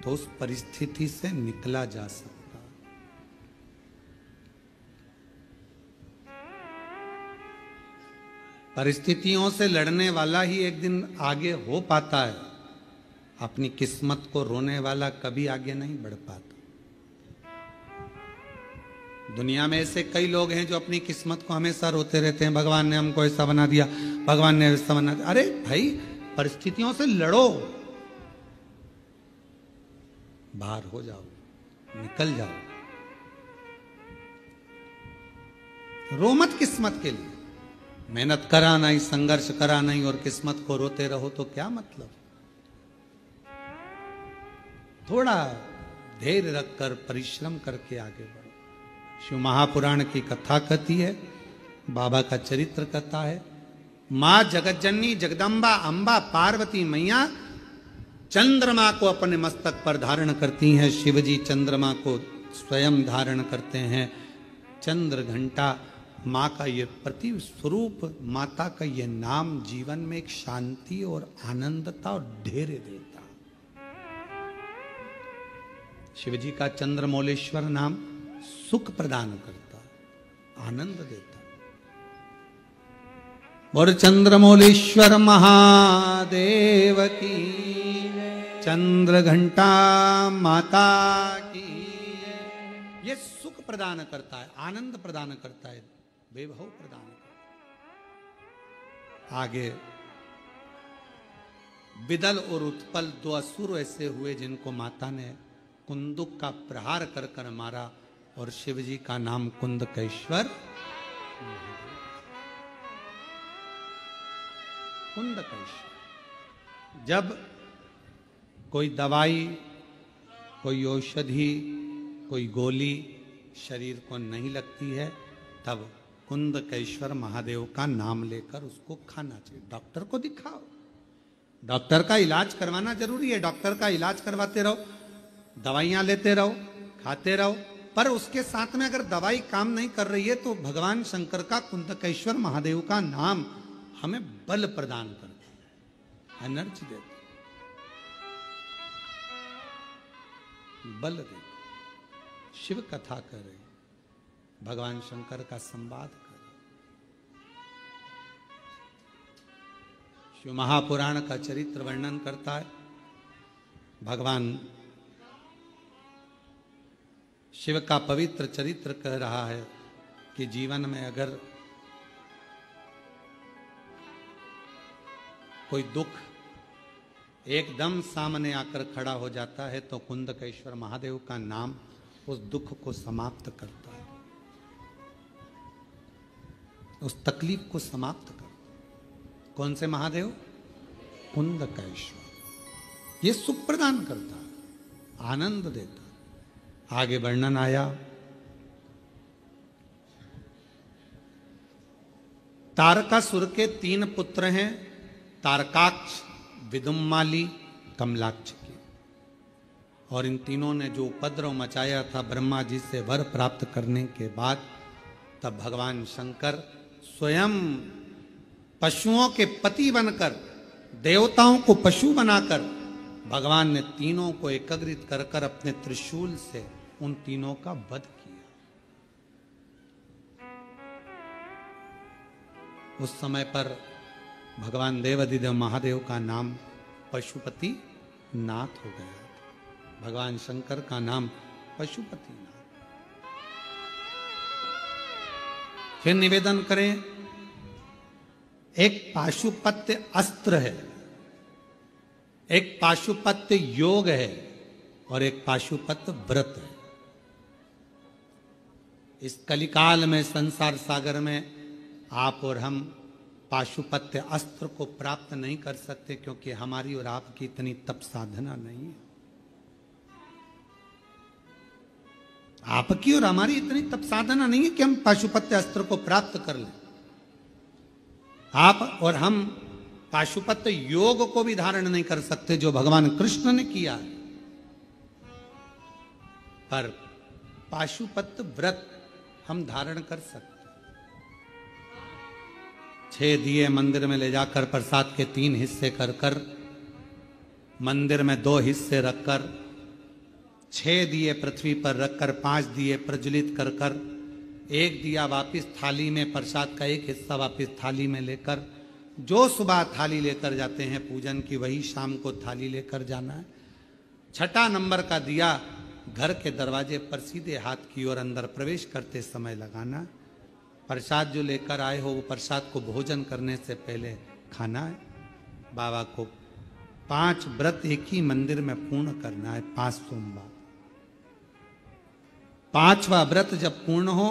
तो उस परिस्थिति से निकला जा सकता। परिस्थितियों से लड़ने वाला ही एक दिन आगे हो पाता है, अपनी किस्मत को रोने वाला कभी आगे नहीं बढ़ पाता। दुनिया में ऐसे कई लोग हैं जो अपनी किस्मत को हमेशा रोते रहते हैं, भगवान ने हमको ऐसा बना दिया, भगवान ने ऐसा बना दिया। अरे भाई, परिस्थितियों से लड़ो, बाहर हो जाओ, निकल जाओ, रो मत किस्मत के लिए। मेहनत करा नहीं, संघर्ष करा नहीं और किस्मत को रोते रहो तो क्या मतलब। थोड़ा धैर्य रखकर परिश्रम करके आगे बढ़ो। शिव महापुराण की कथा कहती है, बाबा का चरित्र कहता है, मां जगतजननी जगदम्बा अंबा पार्वती मैया चंद्रमा को अपने मस्तक पर धारण करती हैं। शिवजी चंद्रमा को स्वयं धारण करते हैं। चंद्र घंटा माँ का ये प्रति स्वरूप, माता का ये नाम जीवन में एक शांति और आनंदता और धैर्य देता। शिवजी का चंद्रमौलेश्वर नाम सुख प्रदान करता, आनंद देता। और चंद्रमौलेश्वर महादेव की, चंद्र घंटा माता की। ये सुख प्रदान करता है, आनंद प्रदान करता है, वैभव प्रदान करता है। आगे विदल और उत्पल दो असुर ऐसे हुए जिनको माता ने कुंदुक का प्रहार कर कर मारा और शिवजी का नाम कुंदकेश्वर। कुंदकेश्वर। जब कोई दवाई, कोई औषधि, कोई गोली शरीर को नहीं लगती है, तब कुंदकेश्वर महादेव का नाम लेकर उसको खाना चाहिए। डॉक्टर को दिखाओ, डॉक्टर का इलाज करवाना जरूरी है। डॉक्टर का इलाज करवाते रहो, दवाइयां लेते रहो, खाते रहो, पर उसके साथ में अगर दवाई काम नहीं कर रही है तो भगवान शंकर का कुंदकेश्वर महादेव का नाम हमें बल प्रदान करता है, एनर्जी देता, बल देता। शिव कथा करे, भगवान शंकर का संवाद करे। शिव महापुराण का चरित्र वर्णन करता है। भगवान शिव का पवित्र चरित्र कह रहा है कि जीवन में अगर कोई दुख एकदम सामने आकर खड़ा हो जाता है तो कुंदकेश्वर महादेव का नाम उस दुख को समाप्त करता है, उस तकलीफ को समाप्त करता है। कौन से महादेव? कुंदकेश्वर। ये सुख प्रदान करता है, आनंद देता है। आगे वर्णन आया, तारकासुर के 3 पुत्र हैं, तारकाक्ष, विदुम्माली, कमलाक्ष के। और इन तीनों ने जो उपद्रव मचाया था ब्रह्मा जी से वर प्राप्त करने के बाद, तब भगवान शंकर स्वयं पशुओं के पति बनकर, देवताओं को पशु बनाकर, भगवान ने तीनों को एकत्रित कर कर अपने त्रिशूल से उन तीनों का वध किया। उस समय पर भगवान देवाधिदेव महादेव का नाम पशुपति नाथ हो गया था। भगवान शंकर का नाम पशुपति नाथ। फिर निवेदन करें, एक पाशुपत्य अस्त्र है, एक पाशुपत्य योग है और एक पाशुपत्य व्रत है। इस कलिकाल में, संसार सागर में आप और हम पाशुपत्य अस्त्र को प्राप्त नहीं कर सकते, क्योंकि हमारी और आपकी इतनी तप साधना नहीं है। आपकी और हमारी इतनी तप साधना नहीं है कि हम पाशुपत्य अस्त्र को प्राप्त कर लें। आप और हम पाशुपत्य योग को भी धारण नहीं कर सकते जो भगवान कृष्ण ने किया है, पर पाशुपत्य व्रत हम धारण कर सकते। 6 दिए मंदिर में ले जाकर प्रसाद के 3 हिस्से कर कर, मंदिर में 2 हिस्से रखकर, 6 दिए पृथ्वी पर रखकर 5 दिए प्रज्वलित कर कर, 1 दिया वापिस थाली में, प्रसाद का 1 हिस्सा वापिस थाली में लेकर, जो सुबह थाली लेकर जाते हैं पूजन की, वही शाम को थाली लेकर जाना है। 6ठा नंबर का दिया घर के दरवाजे पर सीधे हाथ की ओर अंदर प्रवेश करते समय लगाना। प्रसाद जो लेकर आए हो वो प्रसाद को भोजन करने से पहले खाना है। बाबा को 5 व्रत एक ही मंदिर में पूर्ण करना है, 5 सोमवार। 5वां व्रत जब पूर्ण हो,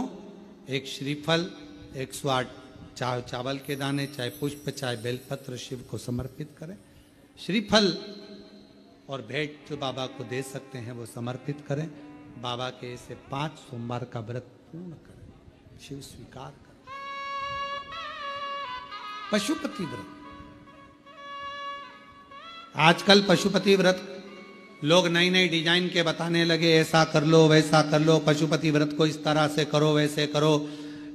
एक श्रीफल, 108 चाहे चावल के दाने, चाहे पुष्प, चाहे बेलपत्र शिव को समर्पित करें। श्रीफल और भेंट जो बाबा को दे सकते हैं वो समर्पित करें। बाबा के ऐसे 5 सोमवार का व्रत पूर्ण करें, शिव स्वीकार करें। पशुपति व्रत, आजकल पशुपति व्रत लोग नई नई डिजाइन के बताने लगे, ऐसा कर लो वैसा कर लो, पशुपति व्रत को इस तरह से करो वैसे करो,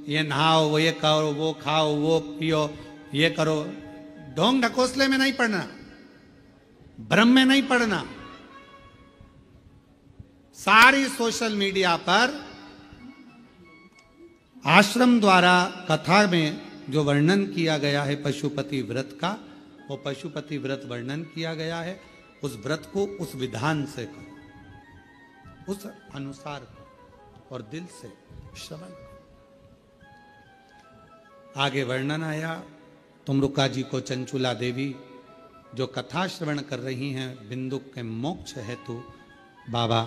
ये नहाओ वो ये करो, वो खाओ वो पियो, ये करो। ढोंग ढकोसले में नहीं पड़ना, भ्रम में नहीं पड़ना। सारी सोशल मीडिया पर आश्रम द्वारा कथा में जो वर्णन किया गया है पशुपति व्रत का, वो पशुपति व्रत वर्णन किया गया है। उस व्रत को उस विधान से करो, उस अनुसार करो और दिल से श्रवण करो। आगे वर्णन आया, तुमरुका जी को चंचुला देवी जो कथा श्रवण कर रही हैं, बिंदु के मोक्ष हेतु बाबा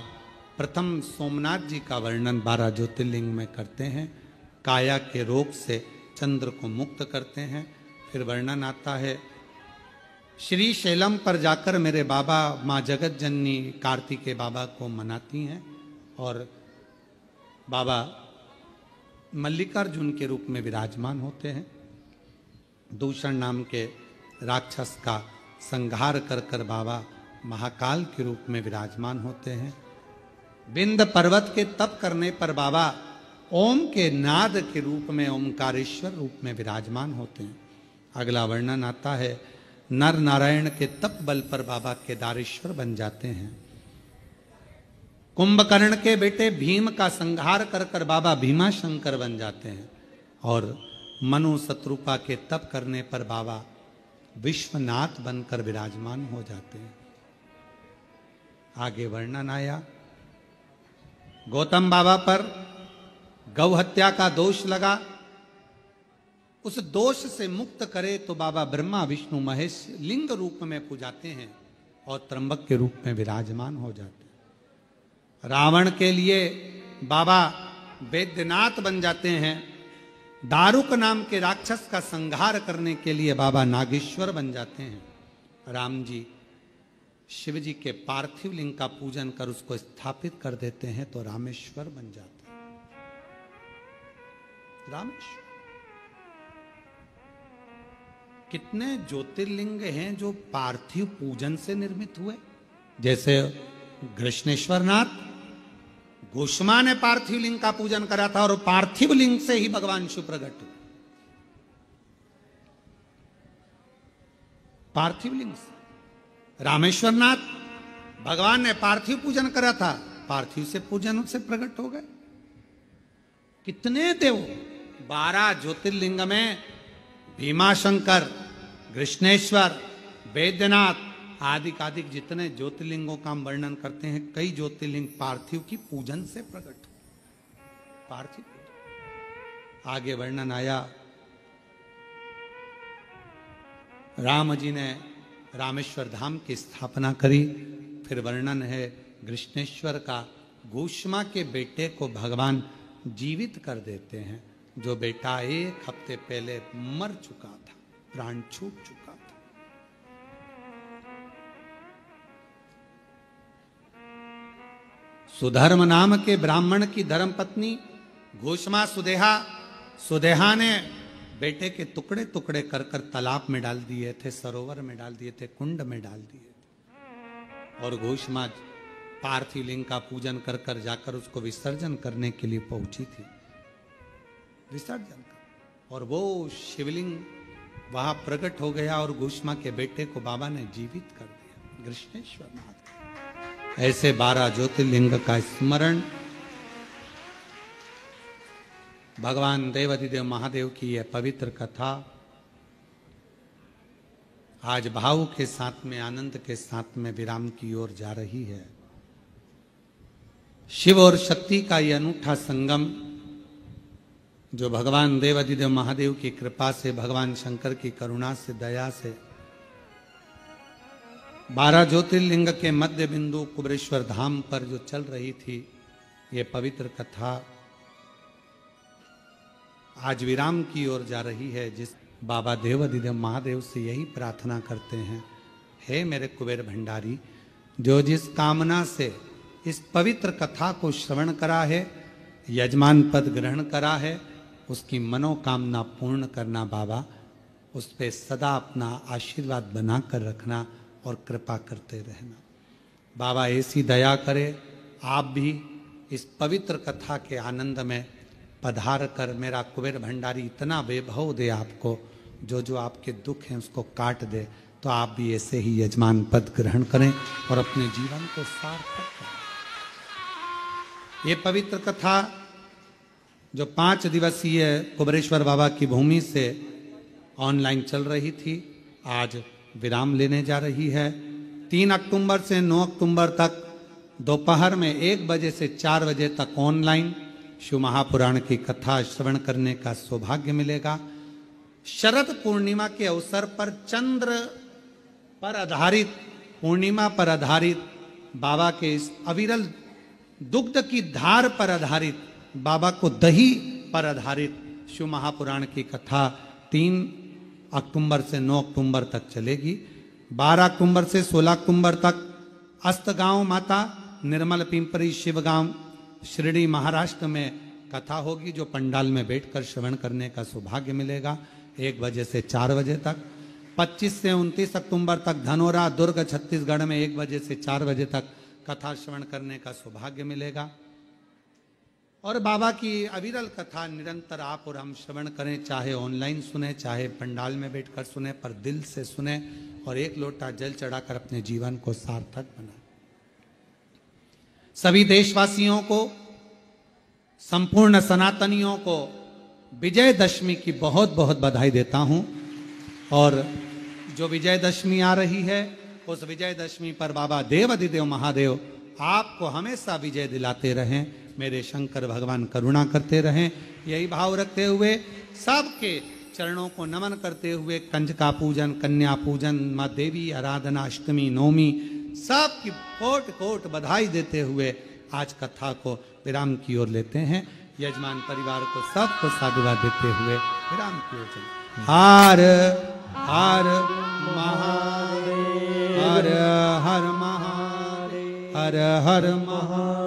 प्रथम सोमनाथ जी का वर्णन 12 ज्योतिर्लिंग में करते हैं। काया के रोग से चंद्र को मुक्त करते हैं। फिर वर्णन आता है, श्री शैलम पर जाकर मेरे बाबा माँ जगत जननी कार्तिकेय बाबा को मनाती हैं और बाबा मल्लिकार्जुन के रूप में विराजमान होते हैं। दूषण नाम के राक्षस का संहार कर कर बाबा महाकाल के रूप में विराजमान होते हैं। बिंद पर्वत के तप करने पर बाबा ओम के नाद के रूप में ओमकारेश्वर रूप में विराजमान होते हैं। अगला वर्णन आता है, नर नारायण के तप बल पर बाबा केदारेश्वर बन जाते हैं। कुंभकर्ण के बेटे भीम का संहार कर कर बाबा भीमा शंकर बन जाते हैं और मनु शत्रुपा के तप करने पर बाबा विश्वनाथ बनकर विराजमान हो जाते हैं। आगे वर्णन आया, गौतम बाबा पर गौ हत्या का दोष लगा, उस दोष से मुक्त करे तो बाबा ब्रह्मा विष्णु महेश लिंग रूप में पूजाते हैं और त्र्यंबक के रूप में विराजमान हो जाते हैं। रावण के लिए बाबा वैद्यनाथ बन जाते हैं। दारुक नाम के राक्षस का संहार करने के लिए बाबा नागेश्वर बन जाते हैं। राम जी शिव जी के पार्थिव लिंग का पूजन कर उसको स्थापित कर देते हैं तो रामेश्वर बन जाते हैं। रामेश्वर, कितने ज्योतिर्लिंग हैं जो पार्थिव पूजन से निर्मित हुए। जैसे कृष्णेश्वरनाथ, घोषमा ने पार्थिव लिंग का पूजन करा था और पार्थिव लिंग से ही भगवान शिव प्रकट हुए। पार्थिव लिंग से। रामेश्वरनाथ, भगवान ने पार्थिव पूजन करा था, पार्थिव से पूजन से प्रकट हो गए। कितने देव, 12 ज्योतिर्लिंग में भीमाशंकर, कृष्णेश्वर, वैद्यनाथ आदि जितने ज्योतिर्लिंगों का हम वर्णन करते हैं, कई ज्योतिर्लिंग पार्थिव की पूजन से प्रकट हुए। पार्थिव। आगे वर्णन आया, राम जी ने रामेश्वर धाम की स्थापना करी। फिर वर्णन है कृष्णेश्वर का, घोषमा के बेटे को भगवान जीवित कर देते हैं, जो बेटा 1 हफ्ते पहले मर चुका था, प्राण छूट चुका था। सुधर्म नाम के ब्राह्मण की धर्मपत्नी घोषमा सुदेहा ने बेटे के टुकड़े टुकड़े कर कर तालाब में डाल दिए थे, सरोवर में डाल दिए थे, कुंड में डाल दिए थे। और घोषमा पार्थिव लिंग का पूजन कर कर जाकर उसको विसर्जन करने के लिए पहुंची थी। विसर्जन कर, और वो शिवलिंग वहां प्रकट हो गया और गुष्मा के बेटे को बाबा ने जीवित कर दिया। कृष्णेश्वर महादेव। ऐसे 12 ज्योतिर्लिंग का स्मरण, भगवान देवाधिदेव महादेव की यह पवित्र कथा आज भाव के साथ में, आनंद के साथ में विराम की ओर जा रही है। शिव और शक्ति का यह अनूठा संगम जो भगवान देवाधिदेव महादेव की कृपा से, भगवान शंकर की करुणा से, दया से 12 ज्योतिर्लिंग के मध्य बिंदु कुबेरेश्वर धाम पर जो चल रही थी, ये पवित्र कथा आज विराम की ओर जा रही है। जिस बाबा देवाधिदेव महादेव से यही प्रार्थना करते हैं, हे मेरे कुबेर भंडारी, जो जिस कामना से इस पवित्र कथा को श्रवण करा है, यजमान पद ग्रहण करा है, उसकी मनोकामना पूर्ण करना बाबा, उस पे सदा अपना आशीर्वाद बनाकर रखना और कृपा करते रहना। बाबा ऐसी दया करे आप भी इस पवित्र कथा के आनंद में पधार कर मेरा कुबेर भंडारी इतना वैभव दे आपको, जो जो आपके दुख हैं उसको काट दे, तो आप भी ऐसे ही यजमान पद ग्रहण करें और अपने जीवन को सार्थक करें। ये पवित्र कथा जो 5 दिवसीय कुबेरेश्वर बाबा की भूमि से ऑनलाइन चल रही थी, आज विराम लेने जा रही है। 3 अक्टूबर से 9 अक्टूबर तक दोपहर में 1 बजे से 4 बजे तक ऑनलाइन शिव महापुराण की कथा श्रवण करने का सौभाग्य मिलेगा। शरद पूर्णिमा के अवसर पर चंद्र पर आधारित, पूर्णिमा पर आधारित बाबा के इस अविरल दुग्ध की धार पर आधारित, बाबा को दही पर आधारित शिव महापुराण की कथा 3 अक्टूबर से 9 अक्टूबर तक चलेगी। 12 अक्टूबर से 16 अक्टूबर तक अस्तगांव माता, निर्मल पिंपरी शिवगांव, शिरडी महाराष्ट्र में कथा होगी, जो पंडाल में बैठकर श्रवण करने का सौभाग्य मिलेगा 1 बजे से 4 बजे तक। 25 से 29 अक्टूबर तक धनोरा, दुर्ग, छत्तीसगढ़ में 1 बजे से 4 बजे तक कथा श्रवण करने का सौभाग्य मिलेगा। और बाबा की अविरल कथा निरंतर आप और हम श्रवण करें, चाहे ऑनलाइन सुने, चाहे पंडाल में बैठकर सुने, पर दिल से सुने और 1 लोटा जल चढ़ाकर अपने जीवन को सार्थक बनाए। सभी देशवासियों को, संपूर्ण सनातनियों को विजयदशमी की बहुत बहुत बधाई देता हूं। और जो विजयदशमी आ रही है, उस विजयदशमी पर बाबा देवाधिदेव महादेव आपको हमेशा विजय दिलाते रहें, मेरे शंकर भगवान करुणा करते रहें। यही भाव रखते हुए, सबके चरणों को नमन करते हुए, कंजका पूजन, कन्या पूजन, माँ देवी आराधना, अष्टमी, नवमी, सबकी कोट कोट बधाई देते हुए आज कथा को विराम की ओर लेते हैं। यजमान परिवार को सबको साधुवाद देते हुए विराम की ओर चलते। हर हर महादेव, हर हर महादेव, हर हर महादेव।